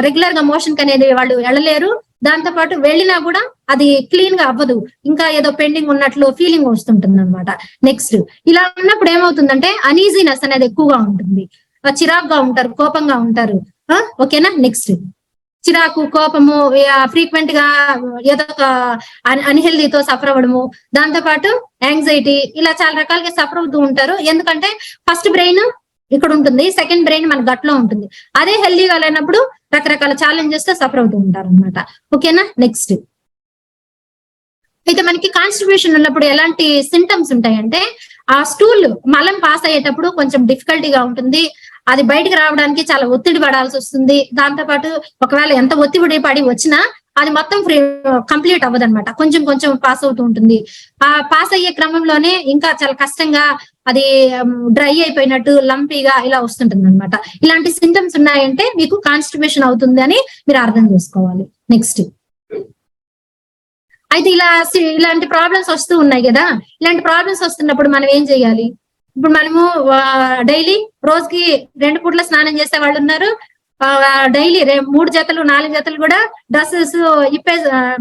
రెగ్యులర్ గా మోషన్ అనేది వాళ్ళు వెళ్ళలేరు. దాంతో పాటు వెళ్ళినా కూడా అది క్లీన్ గా అవ్వదు, ఇంకా ఏదో పెండింగ్ ఉన్నట్లు ఫీలింగ్ వస్తుంటుంది అనమాట. నెక్స్ట్ ఇలా ఉన్నప్పుడు ఏమవుతుందంటే అనీజీనెస్ అనేది ఎక్కువగా ఉంటుంది, చిరాకుగా ఉంటారు, కోపంగా ఉంటారు. ఓకేనా, నెక్స్ట్ చిరాకు, కోపము, ఫ్రీక్వెంట్ గా ఏదో ఒక అన్హెల్దీతో సఫర్ అవ్వడము, దాంతో పాటు యాంగ్జైటీ, ఇలా చాలా రకాలుగా సఫర్ అవుతూ ఉంటారు. ఎందుకంటే ఫస్ట్ బ్రెయిన్ ఇక్కడ ఉంటుంది, సెకండ్ బ్రెయిన్ మన గట్ లో ఉంటుంది. అదే హెల్దీగా లేనప్పుడు రకరకాల ఛాలెంజెస్ తో సఫర్ అవుతూ ఉంటారు అనమాట. ఓకేనా, నెక్స్ట్ అయితే మనకి కాన్స్టిపేషన్ ఉన్నప్పుడు ఎలాంటి సింటమ్స్ ఉంటాయంటే ఆ స్టూల్ మలం పాస్ అయ్యేటప్పుడు కొంచెం డిఫికల్టీగా ఉంటుంది, అది బయటకు రావడానికి చాలా ఒత్తిడి పడాల్సి వస్తుంది. దాంతో పాటు ఒకవేళ ఎంత ఒత్తిడి పడి వచ్చినా అది మొత్తం కంప్లీట్ అవ్వదు అనమాట, కొంచెం కొంచెం పాస్ అవుతూ ఉంటుంది. ఆ పాస్ అయ్యే క్రమంలోనే ఇంకా చాలా కష్టంగా అది డ్రై అయిపోయినట్టు లంపీగా ఇలా వస్తుంటుంది అనమాట. ఇలాంటి సింటమ్స్ ఉన్నాయంటే మీకు కాన్స్టిపేషన్ అవుతుంది అని మీరు అర్థం చేసుకోవాలి. నెక్స్ట్ అయితే ఇలాంటి ప్రాబ్లమ్స్ వస్తూ ఉన్నాయి కదా, ఇలాంటి ప్రాబ్లమ్స్ వస్తున్నప్పుడు మనం ఏం చేయాలి? ఇప్పుడు మనము డైలీ రోజుకి 2 పూట్ల స్నానం చేసే వాళ్ళు ఉన్నారు. డైలీ 3 జతలు 4 జతలు కూడా డ్రెస్సెస్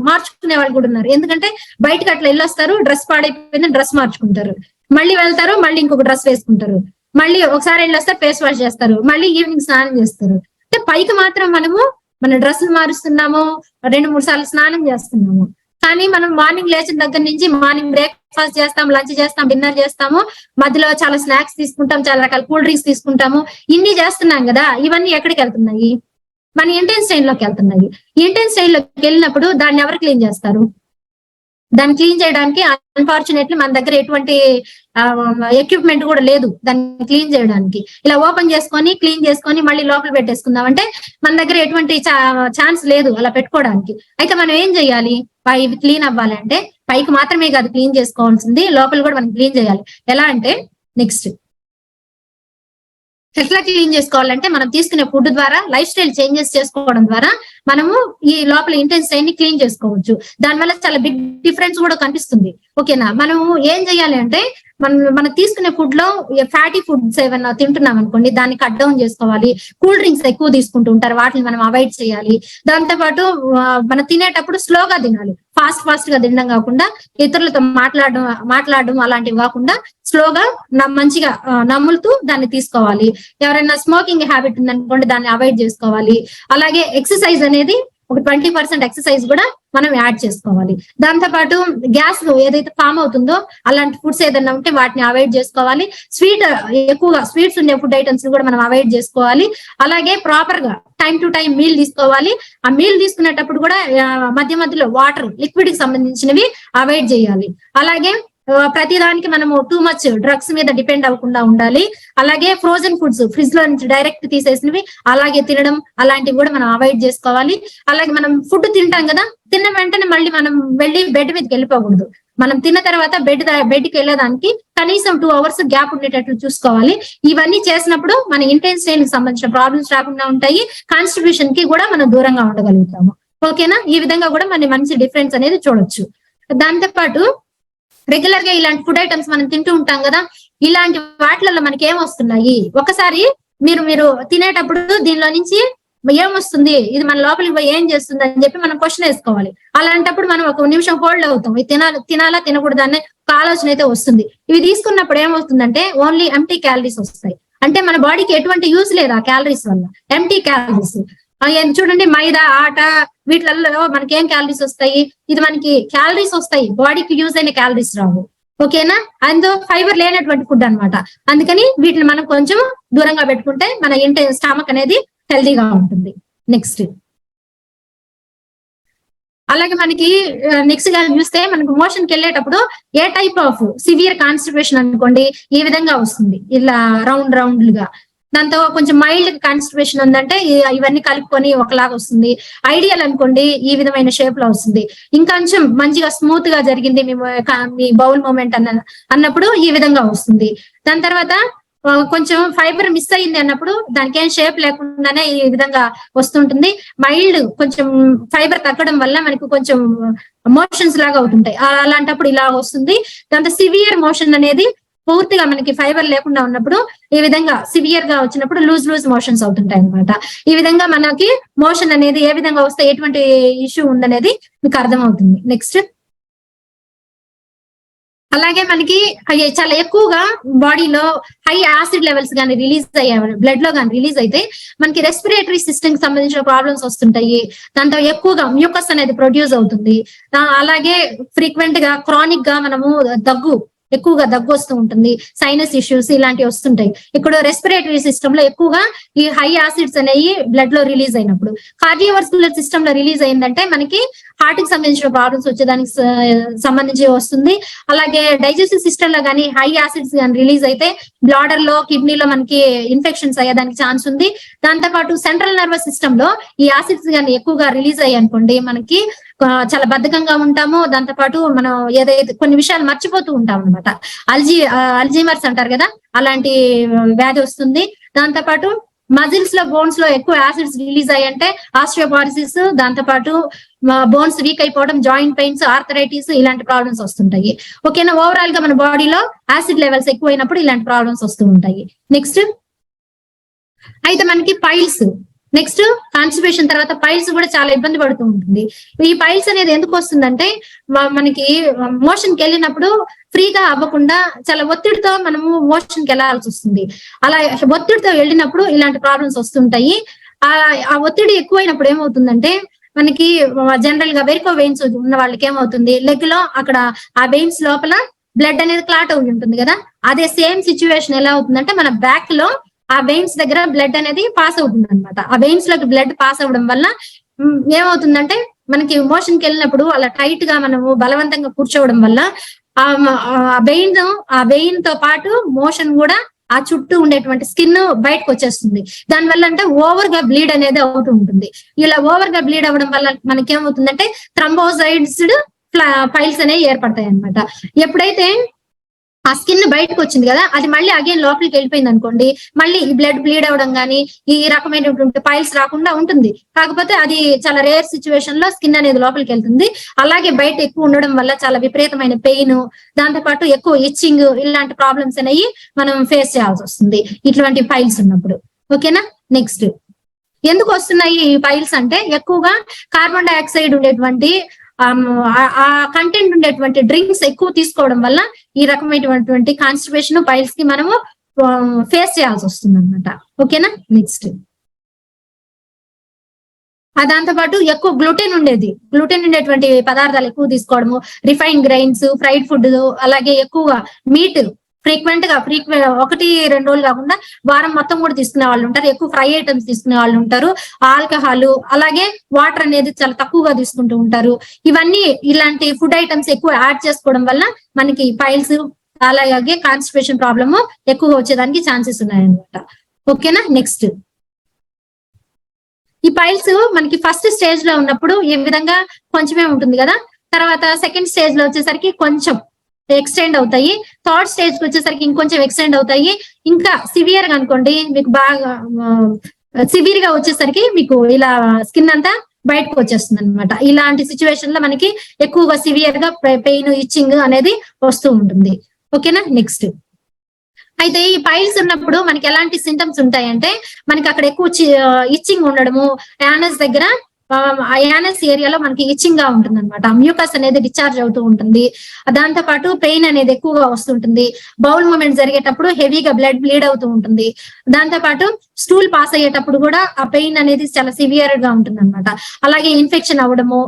మార్చుకునే వాళ్ళు కూడా ఉన్నారు. ఎందుకంటే బయటకు అట్లా వెళ్ళొస్తారు, డ్రెస్ పాడైపోయింది, డ్రెస్ మార్చుకుంటారు, మళ్ళీ వెళ్తారు, మళ్ళీ ఇంకొక డ్రెస్ వేసుకుంటారు, మళ్ళీ ఒకసారి వెళ్ళొస్తారు, ఫేస్ వాష్ చేస్తారు, మళ్ళీ ఈవినింగ్ స్నానం చేస్తారు. అంటే పైకి మాత్రం మనము మన డ్రెస్సులు మారుస్తున్నాము, 2-3 సార్లు స్నానం చేస్తున్నాము. కానీ మనం మార్నింగ్ లేచిన దగ్గర నుంచి మార్నింగ్ బ్రేక్ఫాస్ట్ చేస్తాం, లంచ్ చేస్తాం, డిన్నర్ చేస్తాము, మధ్యలో చాలా స్నాక్స్ తీసుకుంటాం, చాలా రకాల కూల్ డ్రింక్స్ తీసుకుంటాము, ఇన్ని చేస్తున్నాం కదా. ఇవన్నీ ఎక్కడికి వెళ్తున్నాయి? మన ఇంటెన్స్టైన్ లోకి వెళ్తున్నాయి. ఇంటెన్స్టైన్ లోకి వెళ్ళినప్పుడు దాన్ని ఎవరు క్లీన్ చేస్తారు? దాన్ని క్లీన్ చేయడానికి అన్ఫార్చునేట్లీ మన దగ్గర ఎటువంటి ఎక్విప్మెంట్ కూడా లేదు దాన్ని క్లీన్ చేయడానికి. ఇలా ఓపెన్ చేసుకొని క్లీన్ చేసుకొని మళ్ళీ లోపల పెట్టేసుకుందాం అంటే మన దగ్గర ఎటువంటి ఛాన్స్ లేదు అలా పెట్టుకోవడానికి. అయితే మనం ఏం చేయాలి? ఇవి క్లీన్ అవ్వాలంటే పైకి మాత్రమే కాదు క్లీన్ చేసుకోవాల్సింది, లోపల కూడా మనం క్లీన్ చేయాలి. ఎలా అంటే నెక్స్ట్ ఎట్లా క్లీన్ చేసుకోవాలంటే మనం తీసుకునే ఫుడ్ ద్వారా, లైఫ్ స్టైల్ చేంజెస్ చేసుకోవడం ద్వారా మనము ఈ లోపల ఇంటెన్సిటీని క్లీన్ చేసుకోవచ్చు. దానివల్ల చాలా బిగ్ డిఫరెన్స్ కూడా కనిపిస్తుంది. ఓకేనా, మనము ఏం చేయాలి అంటే మనం తీసుకునే ఫుడ్ లో ఫ్యాటీ ఫుడ్స్ ఏమైనా తింటున్నాం అనుకోండి, దాన్ని కట్ డౌన్ చేసుకోవాలి. కూల్ డ్రింక్స్ ఎక్కువ తీసుకుంటూ ఉంటారు, వాటిని మనం అవాయిడ్ చేయాలి. దాంతో పాటు మనం తినేటప్పుడు స్లోగా తినాలి, ఫాస్ట్ గా తినడం కాకుండా ఇతరులతో మాట్లాడడం అలాంటివి కాకుండా స్లోగా మంచిగా నమ్ములుతూ దాన్ని తీసుకోవాలి. ఎవరైనా స్మోకింగ్ హ్యాబిట్ ఉందనుకోండి, దాన్ని అవాయిడ్ చేసుకోవాలి. అలాగే ఎక్సర్సైజ్ అనేది ఒక 20% ఎక్సర్సైజ్ కూడా మనం యాడ్ చేసుకోవాలి. దాంతో పాటు గ్యాస్ ఏదైతే ఫామ్ అవుతుందో అలాంటి ఫుడ్స్ ఏదైనా ఉంటే వాటిని అవాయిడ్ చేసుకోవాలి. ఎక్కువగా స్వీట్స్ ఉండే ఫుడ్ ఐటమ్స్ కూడా మనం అవాయిడ్ చేసుకోవాలి. అలాగే ప్రాపర్ గా టైం టు టైం మీల్ తీసుకోవాలి. ఆ మీల్ తీసుకునేటప్పుడు కూడా మధ్య మధ్యలో వాటర్, లిక్విడ్ కి సంబంధించినవి అవాయిడ్ చేయాలి. అలాగే ప్రతిదానికి మనము టూ మచ్ డ్రగ్స్ మీద డిపెండ్ అవ్వకుండా ఉండాలి. అలాగే ఫ్రోజన్ ఫుడ్స్ ఫ్రిడ్జ్ లో నుంచి డైరెక్ట్ తీసేసినవి అలాగే తినడం అలాంటివి కూడా మనం అవాయిడ్ చేసుకోవాలి. అలాగే మనం ఫుడ్ తింటాం కదా, తిన్న వెంటనే మళ్ళీ మనం వెళ్ళి బెడ్ మీదకి వెళ్ళిపోకూడదు. మనం తిన్న తర్వాత బెడ్కి వెళ్ళేదానికి కనీసం 2 hours గ్యాప్ ఉండేటట్లు చూసుకోవాలి. ఇవన్నీ చేసినప్పుడు మన ఇంటెన్సిటీ కి సంబంధించిన ప్రాబ్లమ్స్ రాకుండా ఉంటాయి, కాన్స్టిట్యూషన్ కి కూడా మనం దూరంగా ఉండగలుగుతాము. ఓకేనా, ఈ విధంగా కూడా మన మంచి డిఫరెన్స్ అనేది చూడొచ్చు. దాంతో పాటు రెగ్యులర్ గా ఇలాంటి ఫుడ్ ఐటమ్స్ మనం తింటూ ఉంటాం కదా, ఇలాంటి వాటిలలో మనకి ఏమొస్తున్నాయి? ఒకసారి మీరు తినేటప్పుడు దీనిలో నుంచి ఏమొస్తుంది, ఇది మన లోపలికి పోయి ఏం చేస్తుంది అని చెప్పి మనం క్వశ్చన్ వేసుకోవాలి. అలాంటప్పుడు మనం 1 నిమిషం హోల్డ్ అవుతాం, ఇది తినాలా తినకూడదా అనే ఒక ఆలోచన అయితే వస్తుంది. ఇవి తీసుకున్నప్పుడు ఏమవుతుందంటే ఓన్లీ ఎంప్టీ క్యాలరీస్ వస్తాయి. అంటే మన బాడీకి ఎటువంటి యూస్ లేదు ఆ క్యాలరీస్ వల్ల, ఎంప్టీ క్యాలరీస్. చూడండి, మైదా, ఆట, వీటిలలో మనకి ఏం క్యాలరీస్ వస్తాయి? ఇది మనకి క్యాలరీస్ వస్తాయి, బాడీకి యూజ్ అయిన క్యాలరీస్ రావు. ఓకేనా, అందులో ఫైబర్ లేనటువంటి ఫుడ్ అనమాట. అందుకని వీటిని మనం కొంచెం దూరంగా పెట్టుకుంటే మన స్టమక్ అనేది హెల్దీగా ఉంటుంది. నెక్స్ట్ అలాగే మనకి నెక్స్ట్ గా చూస్తే మనకు మోషన్ కి వెళ్ళేటప్పుడు ఏ టైప్ ఆఫ్ సివియర్ కాన్స్టిపేషన్ అనుకోండి ఈ విధంగా వస్తుంది, ఇలా రౌండ్లుగా. దాంతో కొంచెం మైల్డ్ కాన్స్టిపేషన్ ఉందంటే ఇవన్నీ కలుపుకొని ఒకలాగా వస్తుంది. ఐడియల్ అనుకోండి ఈ విధమైన షేప్ లో వస్తుంది. ఇంకొంచెం మంచిగా స్మూత్ గా జరిగింది మీ బౌల్ మూమెంట్ అన్నప్పుడు ఈ విధంగా వస్తుంది. దాని తర్వాత కొంచెం ఫైబర్ మిస్ అయింది అన్నప్పుడు దానికి ఏం షేప్ లేకుండానే ఈ విధంగా వస్తుంటుంది. మైల్డ్ కొంచెం ఫైబర్ తగ్గడం వల్ల మనకు కొంచెం మోషన్స్ లాగా అవుతుంటాయి, అలాంటప్పుడు ఇలా వస్తుంది. దాంతో సివియర్ మోషన్ అనేది పూర్తిగా మనకి ఫైబర్ లేకుండా ఉన్నప్పుడు ఈ విధంగా సివియర్ గా వచ్చినప్పుడు లూజ్ మోషన్స్ అవుతుంటాయి అనమాట. ఈ విధంగా మనకి మోషన్ అనేది ఏ విధంగా వస్తే ఎటువంటి ఇష్యూ ఉందనేది మీకు అర్థమవుతుంది. నెక్స్ట్ అలాగే మనకి చాలా ఎక్కువగా బాడీలో హై యాసిడ్ లెవెల్స్ కానీ రిలీజ్ అయ్యే బ్లడ్ లో కానీ రిలీజ్ అయితే మనకి రెస్పిరేటరీ సిస్టమ్ కి సంబంధించిన ప్రాబ్లమ్స్ వస్తుంటాయి. దాంతో ఎక్కువగా మ్యూకస్ అనేది ప్రొడ్యూస్ అవుతుంది. అలాగే ఫ్రీక్వెంట్ గా క్రానిక్ గా మనము ఎక్కువగా దగ్గు వస్తూ ఉంటుంది, సైనస్ ఇష్యూస్ ఇలాంటివి వస్తుంటాయి. ఇక్కడ రెస్పిరేటరీ సిస్టమ్ లో ఎక్కువగా ఈ హై యాసిడ్స్ అనేవి బ్లడ్ లో రిలీజ్ అయినప్పుడు. కార్డియోవాస్కులర్ సిస్టమ్ లో రిలీజ్ అయిందంటే మనకి హార్ట్ కి సంబంధించిన ప్రాబ్లమ్స్ వచ్చేదానికి సంబంధించి వస్తుంది. అలాగే డైజెస్టివ్ సిస్టమ్ లో కానీ హై యాసిడ్స్ కానీ రిలీజ్ అయితే బ్లాడర్ లో కిడ్నీలో మనకి ఇన్ఫెక్షన్స్ అయ్యేదానికి ఛాన్స్ ఉంది. దాంతో పాటు సెంట్రల్ నర్వస్ సిస్టమ్ లో ఈ యాసిడ్స్ కానీ ఎక్కువగా రిలీజ్ అయ్యాయి అనుకోండి మనకి చాలా బద్ధకంగా ఉంటాము. దాంతో పాటు మనం ఏదైతే కొన్ని విషయాలు మర్చిపోతూ ఉంటాం అనమాట. అల్జీమర్స్ అంటారు కదా, అలాంటి వ్యాధి వస్తుంది. దాంతో పాటు మజిల్స్ లో బోన్స్ లో ఎక్కువ యాసిడ్స్ రిలీజ్ అయ్యంటే ఆస్టియోపారిసిస్, దాంతో పాటు బోన్స్ వీక్ అయిపోవడం, జాయింట్ పెయిన్స్, ఆర్థరైటిస్ ఇలాంటి ప్రాబ్లమ్స్ వస్తుంటాయి. ఓకేనా, ఓవరాల్ గా మన బాడీలో యాసిడ్ లెవెల్స్ ఎక్కువైనప్పుడు ఇలాంటి ప్రాబ్లమ్స్ వస్తూ ఉంటాయి. నెక్స్ట్ అయితే మనకి పైల్స్, నెక్స్ట్ కాన్స్టిపేషన్ తర్వాత పైల్స్ కూడా చాలా ఇబ్బంది పడుతూ ఉంటుంది. ఈ పైల్స్ అనేది ఎందుకు వస్తుందంటే మనకి మోషన్ కి వెళ్ళినప్పుడు ఫ్రీగా అవ్వకుండా చాలా ఒత్తిడితో మనము మోషన్ కి వెళ్ళాల్సి వస్తుంది. అలా ఒత్తిడితో వెళ్ళినప్పుడు ఇలాంటి ప్రాబ్లమ్స్ వస్తుంటాయి. ఆ ఒత్తిడి ఎక్కువైనప్పుడు ఏమవుతుందంటే మనకి జనరల్ గా వెరికో వెయిన్స్ ఉన్న వాళ్ళకి ఏమవుతుంది, లెగ్ లో అక్కడ ఆ వెయిన్స్ లోపల బ్లడ్ అనేది క్లాట్ అయి ఉంటుంది కదా. అదే సేమ్ సిచ్యువేషన్ ఎలా అవుతుందంటే మన బ్యాక్ లో ఆ వెయిన్స్ దగ్గర బ్లడ్ అనేది పాస్ అవుతుంది అనమాట. ఆ వెయిన్స్ లోకి బ్లడ్ పాస్ అవ్వడం వల్ల ఏమవుతుందంటే మనకి మోషన్ కి వెళ్ళినప్పుడు అలా టైట్ గా మనము బలవంతంగా కూర్చోవడం వల్ల ఆ వెయిన్ తో పాటు మోషన్ కూడా ఆ చుట్టూ ఉండేటువంటి స్కిన్ బయటకు వచ్చేస్తుంది. దానివల్ల అంటే ఓవర్ గా బ్లీడ్ అనేది అవుతూ ఉంటుంది. ఇలా ఓవర్ గా బ్లీడ్ అవ్వడం వల్ల మనకి ఏమవుతుందంటే థ్రంబోసైడ్స్డ్ పైల్స్ అనేవి ఏర్పడతాయి అనమాట. ఎప్పుడైతే ఆ స్కిన్ బయటకు వచ్చింది కదా, అది మళ్ళీ అగైన్ లోపలికి వెళ్ళిపోయింది అనుకోండి, మళ్ళీ ఈ బ్లడ్ బ్లీడ్ అవడం కానీ ఈ రకమైనటువంటి పైల్స్ రాకుండా ఉంటుంది. కాకపోతే అది చాలా రేర్ సిచ్యువేషన్ లో స్కిన్ అనేది లోపలికి వెళ్తుంది. అలాగే బయట ఎక్కువ ఉండడం వల్ల చాలా విపరీతమైన పెయిన్, దాంతో పాటు ఎక్కువ ఇచ్చింగ్ ఇలాంటి ప్రాబ్లమ్స్ అనేవి మనం ఫేస్ చేయాల్సి వస్తుంది ఇటువంటి పైల్స్ ఉన్నప్పుడు. ఓకేనా, నెక్స్ట్ ఎందుకు వస్తున్నాయి ఈ పైల్స్ అంటే ఎక్కువగా కార్బన్ డైఆక్సైడ్ ఉండేటువంటి ఆ కంటెంట్ ఉండేటువంటి డ్రింక్స్ ఎక్కువ తీసుకోవడం వల్ల ఈ రకమైనటువంటి కాన్స్టిపేషన్ పైల్స్ కి మనము ఫేస్ చేయాల్సి వస్తుంది అనమాట. ఓకేనా, నెక్స్ట్ దాంతో పాటు ఎక్కువ గ్లూటెన్ ఉండేటువంటి పదార్థాలు ఎక్కువ తీసుకోవడము, రిఫైన్డ్ గ్రైన్స్, ఫ్రైడ్ ఫుడ్, అలాగే ఎక్కువగా మీట్ ఫ్రీక్వెంట్ 1-2 రోజులు కాకుండా వారం మొత్తం కూడా తీసుకునే వాళ్ళు ఉంటారు. ఎక్కువ ఫ్రై ఐటమ్స్ తీసుకునే వాళ్ళు ఉంటారు. ఆల్కహాల్, అలాగే వాటర్ అనేది చాలా తక్కువగా తీసుకుంటూ ఉంటారు. ఇవన్నీ ఇలాంటి ఫుడ్ ఐటమ్స్ ఎక్కువ యాడ్ చేసుకోవడం వల్ల మనకి పైల్స్ అలాగే కాన్స్టిపేషన్ ప్రాబ్లమ్ ఎక్కువగా వచ్చేదానికి ఛాన్సెస్ ఉన్నాయన్నమాట. ఓకేనా, నెక్స్ట్ ఈ పైల్స్ మనకి ఫస్ట్ స్టేజ్ లో ఉన్నప్పుడు ఈ విధంగా కొంచెమే ఉంటుంది కదా, తర్వాత సెకండ్ స్టేజ్ లో వచ్చేసరికి కొంచెం ఎక్స్టెండ్ అవుతాయి, థర్డ్ స్టేజ్ కి వచ్చేసరికి ఇంకొంచెం ఎక్స్టెండ్ అవుతాయి. ఇంకా సివియర్ గా అనుకోండి, మీకు బాగా సివియర్ గా వచ్చేసరికి మీకు ఇలా స్కిన్ అంతా బయటకు వచ్చేస్తుంది అనమాట. ఇలాంటి సిచ్యువేషన్ లో మనకి ఎక్కువగా సివియర్ గా పెయిన్, ఇచ్చింగ్ అనేది వస్తూ ఉంటుంది. ఓకేనా, నెక్స్ట్ అయితే ఈ పైల్స్ ఉన్నప్పుడు మనకి ఎలాంటి సింటమ్స్ ఉంటాయంటే మనకి అక్కడ ఎక్కువ ఇచ్చింగ్ ఉండడము, యానస్ దగ్గర యానస్ ఏరియాలో మనకి ఇచ్చింగ్ గా ఉంటుంది అనమాట. మ్యూకస్ అనేది డిశ్చార్జ్ అవుతూ ఉంటుంది. దాంతో పాటు పెయిన్ అనేది ఎక్కువగా వస్తుంటుంది. బౌల్ మూమెంట్ జరిగేటప్పుడు హెవీగా బ్లడ్ బ్లీడ్ అవుతూ ఉంటుంది. దాంతో పాటు స్టూల్ పాస్ అయ్యేటప్పుడు కూడా ఆ పెయిన్ అనేది చాలా సివియర్ గా ఉంటుంది అనమాట. అలాగే ఇన్ఫెక్షన్ అవ్వడము,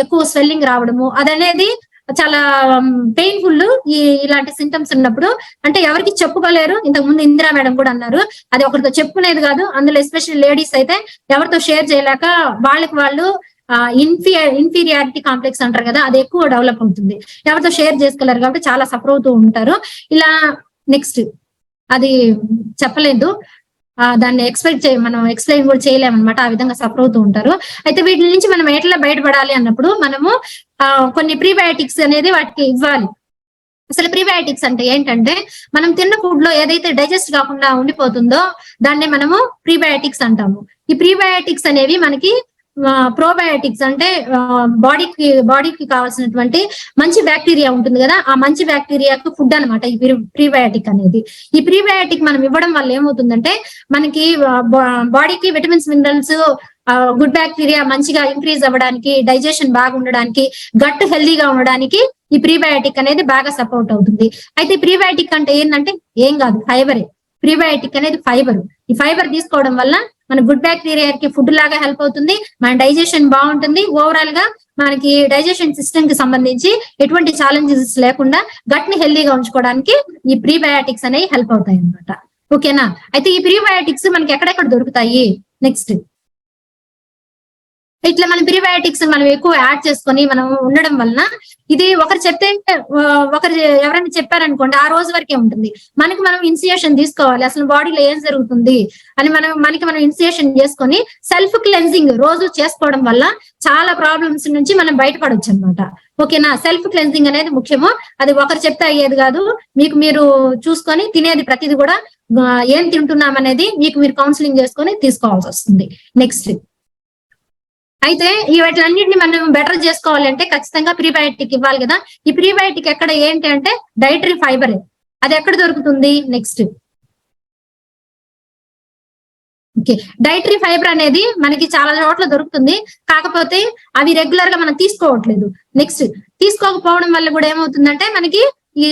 ఎక్కువ స్వెల్లింగ్ రావడము, అదనేది చాలా పెయిన్ఫుల్. ఇలాంటి సింటమ్స్ ఉన్నప్పుడు అంటే ఎవరికి చెప్పుకోలేరు. ఇంతకు ముందు ఇందిరా మేడం కూడా అన్నారు, అది ఒకరితో చెప్పుకునేది కాదు. అందులో ఎస్పెషల్లీ లేడీస్ అయితే ఎవరితో షేర్ చేయలేక వాళ్ళకి వాళ్ళు ఇన్ఫీరియారిటీ కాంప్లెక్స్ అంటారు కదా, అది ఎక్కువ డెవలప్ అవుతుంది. ఎవరితో షేర్ చేసుకోలేరు కాబట్టి చాలా సఫర్ అవుతూ ఉంటారు. ఇలా నెక్స్ట్ అది చెప్పలేదు, దాన్ని మనం ఎక్స్ప్లెయిన్ కూడా చేయలేమన్నమాట. ఆ విధంగా సఫర్ అవుతూ ఉంటారు. అయితే వీటి నుంచి మనం ఎట్లా బయటపడాలి అన్నప్పుడు మనము కొన్ని ప్రీబయాటిక్స్ అనేది వాటికి ఇవ్వాలి. అసలు ప్రీబయాటిక్స్ అంటే ఏంటంటే మనం తిన్న ఫుడ్ లో ఏదైతే డైజెస్ట్ కాకుండా ఉండిపోతుందో దాన్ని మనము ప్రీబయాటిక్స్ అంటాము. ఈ ప్రీబయాటిక్స్ అనేవి మనకి ప్రోబయాటిక్స్ అంటే బాడీకి కావాల్సినటువంటి మంచి బ్యాక్టీరియా ఉంటుంది కదా, ఆ మంచి బ్యాక్టీరియాకు ఫుడ్ అనమాట ఈ ప్రీబయాటిక్ అనేది. ఈ ప్రీబయాటిక్ మనం ఇవ్వడం వల్ల ఏమవుతుందంటే మనకి బాడీకి విటమిన్స్, మినరల్స్, గుడ్ బ్యాక్టీరియా మంచిగా ఇంక్రీజ్ అవ్వడానికి, డైజెషన్ బాగా ఉండడానికి, గట్ హెల్దీగా ఉండడానికి ఈ ప్రీబయాటిక్ అనేది బాగా సపోర్ట్ అవుతుంది. అయితే ప్రీబయాటిక్ అంటే ఏంటంటే ఏం కాదు, ఫైబరే. ప్రీబయాటిక్ అనేది ఫైబర్. ఈ ఫైబర్ తీసుకోవడం వల్ల మన గుడ్ బ్యాక్టీరియాకి ఫుడ్ లాగా హెల్ప్ అవుతుంది, మన డైజెషన్ బాగుంటుంది. ఓవరాల్ గా మనకి డైజెషన్ సిస్టమ్ కి సంబంధించి ఎటువంటి ఛాలెంజెస్ లేకుండా గట్ ని హెల్దీగా ఉంచుకోవడానికి ఈ ప్రీబయాటిక్స్ అనేవి హెల్ప్ అవుతాయి అన్నమాట. ఓకేనా? అయితే ఈ ప్రీబయాటిక్స్ మనకి ఎక్కడెక్కడ దొరుకుతాయి? నెక్స్ట్ ఇట్లా మన ప్రీబయాటిక్స్ మనం ఎక్కువ యాడ్ చేసుకొని మనం ఉండడం వలన ఇది ఒకరు చెప్తే ఒకరు ఎవరైనా చెప్పారనుకోండి ఆ రోజు వరకే ఉంటుంది. మనం ఇనిషియేషన్ తీసుకోవాలి, అసలు బాడీలో ఏం జరుగుతుంది అని మనం ఇనిషియేషన్ చేసుకొని సెల్ఫ్ క్లెన్జింగ్ రోజు చేసుకోవడం వల్ల చాలా ప్రాబ్లమ్స్ నుంచి మనం బయటపడొచ్చు అనమాట. ఓకేనా? సెల్ఫ్ క్లెన్జింగ్ అనేది ముఖ్యము. అది ఒకరు చెప్తే అయ్యేది కాదు. మీరు చూసుకొని తినేది ప్రతిది కూడా ఏం తింటున్నాం అనేది మీరు కౌన్సిలింగ్ చేసుకొని తీసుకోవాల్సి వస్తుంది. నెక్స్ట్ అయితే వీటిలన్నింటినీ మనం బెటర్ చేసుకోవాలంటే ఖచ్చితంగా ప్రీబయాటిక్ ఇవ్వాలి కదా. ఈ ప్రీబయాటిక్ ఎక్కడ ఏంటి అంటే డైటరీ ఫైబర్. అది ఎక్కడ దొరుకుతుంది? నెక్స్ట్ ఓకే, డైటరీ ఫైబర్ అనేది మనకి చాలా చోట్ల దొరుకుతుంది, కాకపోతే అవి రెగ్యులర్ గా మనం తీసుకోవట్లేదు. నెక్స్ట్ తీసుకోకపోవడం వల్ల కూడా ఏమవుతుందంటే మనకి ఈ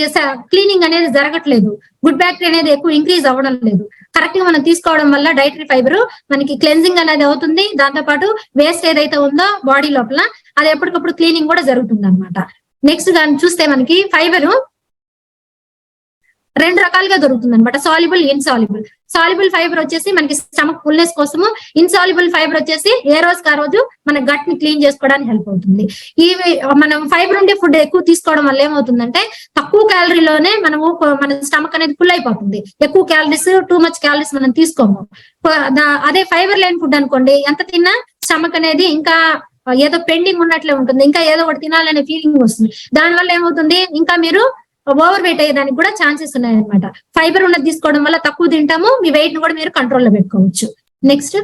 క్లీనింగ్ అనేది జరగట్లేదు, గుడ్ బ్యాక్టీరియా అనేది ఎక్కువ ఇంక్రీజ్ అవ్వడం లేదు. కరెక్ట్ గా మనం తీసుకోవడం వల్ల డైటరీ ఫైబర్ మనకి క్లెన్జింగ్ అనేది అవుతుంది. దాంతో పాటు వేస్ట్ ఏదైతే ఉందో బాడీ లోపల అది ఎప్పటికప్పుడు క్లీనింగ్ కూడా జరుగుతుంది అనమాట. నెక్స్ట్ దాన్ని చూస్తే మనకి ఫైబర్ రెండు రకాలుగా దొరుకుతుంది అనమాట, సాల్యుబుల్, ఇన్సాల్యుబుల్. సాల్యుబుల్ ఫైబర్ వచ్చేసి మనకి స్టమక్ ఫుల్నెస్ కోసము, ఇన్సాల్యుబుల్ ఫైబర్ వచ్చేసి ఏ రోజుకి ఆ రోజు మన గట్ ని క్లీన్ చేసుకోవడానికి హెల్ప్ అవుతుంది. మనం ఫైబర్ ఉండే ఫుడ్ ఎక్కువ తీసుకోవడం వల్ల ఏమవుతుందంటే తక్కువ క్యాలరీలోనే మన స్టమక్ అనేది ఫుల్ అయిపోతుంది. ఎక్కువ క్యాలరీస్, టూ మచ్ క్యాలరీస్ మనం తీసుకోము. అదే ఫైబర్ లేని ఫుడ్ అనుకోండి, ఎంత తిన్నా స్టమక్ అనేది ఇంకా ఏదో పెండింగ్ ఉన్నట్లే ఉంటుంది, ఇంకా ఏదో ఒకటి తినాలనే ఫీలింగ్ వస్తుంది. దానివల్ల ఏమవుతుంది, ఇంకా మీరు ఓవర్ వెయిట్ అయ్యేదానికి కూడా ఛాన్సెస్ ఉన్నాయన్నమాట. ఫైబర్ ఉన్నది తీసుకోవడం వల్ల తక్కువ తింటాము, మీ వెయిట్ ని కూడా మీరు కంట్రోల్లో పెట్టుకోవచ్చు. నెక్స్ట్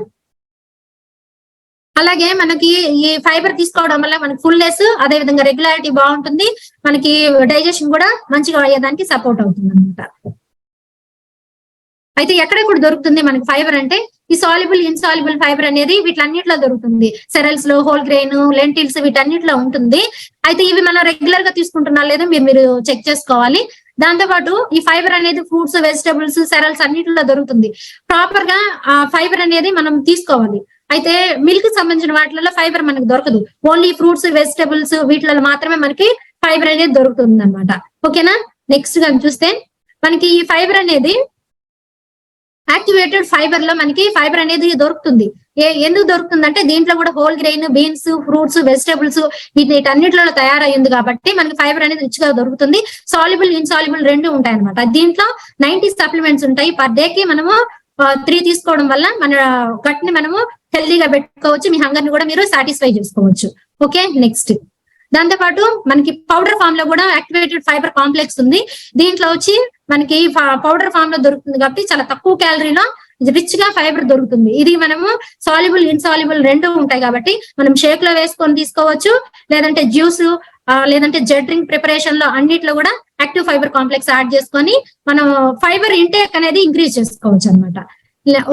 అలాగే మనకి ఈ ఫైబర్ తీసుకోవడం వల్ల మనకి ఫుల్నెస్, అదే విధంగా రెగ్యులారిటీ బాగుంటుంది, మనకి డైజెషన్ కూడా మంచిగా అయ్యేదానికి సపోర్ట్ అవుతుంది అనమాట. అయితే ఎక్కడెక్కడ దొరుకుతుంది మనకి ఫైబర్ అంటే ఈ సాల్యుబుల్, ఇన్సాల్యుబుల్ ఫైబర్ అనేది వీటన్నిటిలో దొరుకుతుంది. సెరల్స్ లో, హోల్ గ్రెయిన్, లెంటిల్స్ వీటన్నిటిలో ఉంటుంది. అయితే ఇవి మనం రెగ్యులర్ గా తీసుకుంటున్నా లేదా మీరు చెక్ చేసుకోవాలి. దాంతో పాటు ఈ ఫైబర్ అనేది ఫ్రూట్స్, వెజిటబుల్స్, సెరల్స్ అన్నిటిలో దొరుకుతుంది. ప్రాపర్ గా ఆ ఫైబర్ అనేది మనం తీసుకోవాలి. అయితే మిల్క్ కి సంబంధించిన వాటిలలో ఫైబర్ మనకు దొరకదు, ఓన్లీ ఫ్రూట్స్, వెజిటబుల్స్ వీటిలో మాత్రమే మనకి ఫైబర్ అనేది దొరుకుతుంది అనమాట. ఓకేనా? నెక్స్ట్ గా చూస్తే మనకి ఈ ఫైబర్ అనేది యాక్టివేటెడ్ ఫైబర్ లో మనకి ఫైబర్ అనేది దొరుకుతుంది. ఎందుకు దొరుకుతుంది అంటే దీంట్లో కూడా whole grain, beans, fruits, vegetables వీటన్నిటిలో తయారయ్యింది కాబట్టి మనకి ఫైబర్ అనేది రిచ్ గా దొరుకుతుంది. సాల్యుబుల్, ఇన్సాల్యుబుల్ రెండు ఉంటాయి అనమాట. దీంట్లో 90 సప్లిమెంట్స్ ఉంటాయి. పర్ డే కి మనము 3 తీసుకోవడం వల్ల మన గట్ ని మనము హెల్దీగా పెట్టుకోవచ్చు, మీ హంగర్ ని కూడా మీరు సాటిస్ఫై చేసుకోవచ్చు. ఓకే, నెక్స్ట్ దాంతో పాటు మనకి పౌడర్ ఫామ్ లో కూడా యాక్టివేటెడ్ ఫైబర్ కాంప్లెక్స్ ఉంది. దీంట్లో వచ్చి మనకి పౌడర్ ఫామ్ లో దొరుకుతుంది కాబట్టి చాలా తక్కువ క్యాలరీలో రిచ్ గా ఫైబర్ దొరుకుతుంది. ఇది మనము సాల్యుబుల్, ఇన్సాల్యుబుల్ రెండు ఉంటాయి కాబట్టి మనం షేక్ లో వేసుకొని తీసుకోవచ్చు, లేదంటే జ్యూస్, లేదంటే జెడ్ డ్రింక్ ప్రిపరేషన్ లో అన్నిట్లో కూడా యాక్టివ్ ఫైబర్ కాంప్లెక్స్ యాడ్ చేసుకొని మనం ఫైబర్ ఇంటేక్ అనేది ఇంక్రీజ్ చేసుకోవచ్చు అనమాట.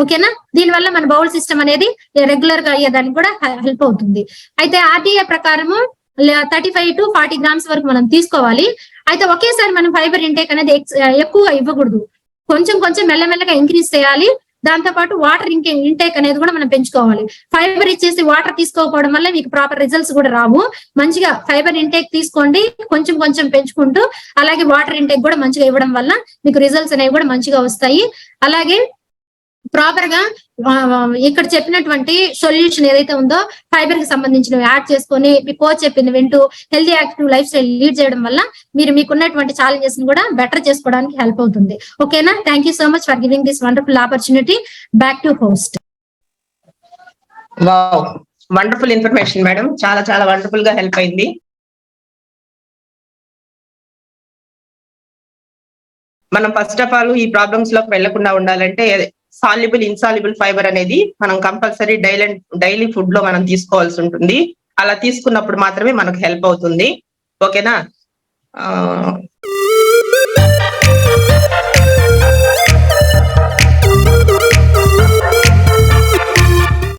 ఓకేనా? దీనివల్ల మన బౌల్ సిస్టమ్ అనేది రెగ్యులర్ గా అయ్యేదానికి కూడా హెల్ప్ అవుతుంది. అయితే ఆర్టీఏ ప్రకారము 35 to 40 గ్రామ్స్ వరకు మనం తీసుకోవాలి. అయితే ఒకేసారి మనం ఫైబర్ ఇంటేక్ అనేది ఎక్కువగా ఇవ్వకూడదు, కొంచెం కొంచెం మెల్లమెల్లగా ఇంక్రీజ్ చేయాలి. దాంతో పాటు వాటర్ ఇంటేక్ అనేది కూడా మనం పెంచుకోవాలి. ఫైబర్ ఇచ్చేసి వాటర్ తీసుకోకపోవడం వల్ల మీకు ప్రాపర్ రిజల్ట్స్ కూడా రావు. మంచిగా ఫైబర్ ఇంటేక్ తీసుకోండి, కొంచెం కొంచెం పెంచుకుంటూ, అలాగే వాటర్ ఇంటేక్ కూడా మంచిగా ఇవ్వడం వల్ల మీకు రిజల్ట్స్ అనేవి కూడా మంచిగా వస్తాయి. అలాగే ప్రాపర్ గా ఇక్కడ చెప్పినటువంటి సొల్యూషన్ ఏదైతే ఉందో ఫైబర్ కి సంబంధించినవి యాడ్ చేసుకొని మీ కోచ్ చెప్పింది వింటూ healthy active life style lead చేయడం వల్ల మీరు మీకున్నటువంటి ఛాలెంజెస్ ని కూడా బెటర్ చేసుకోవడానికి హెల్ప్ అవుతుంది. ఓకేనా? Thank you so much for giving this wonderful opportunity. Back to host. Wow, wonderful information madam, చాలా చాలా వండర్ఫుల్ గా హెల్ప్ అయింది. మనం ఫస్ట్ ఆఫ్ ఆల్ ఈ ప్రాబ్లమ్స్ లోకి వెళ్లకుండా ఉండాలంటే సాల్యుబుల్ ఇన్సాల్యుబుల్ ఫైబర్ అనేది మనం కంపల్సరీ డైలీ ఫుడ్ లో మనం తీసుకోవాల్సి ఉంటుంది. అలా తీసుకున్నప్పుడు మాత్రమే మనకు హెల్ప్ అవుతుంది. ఓకేనా?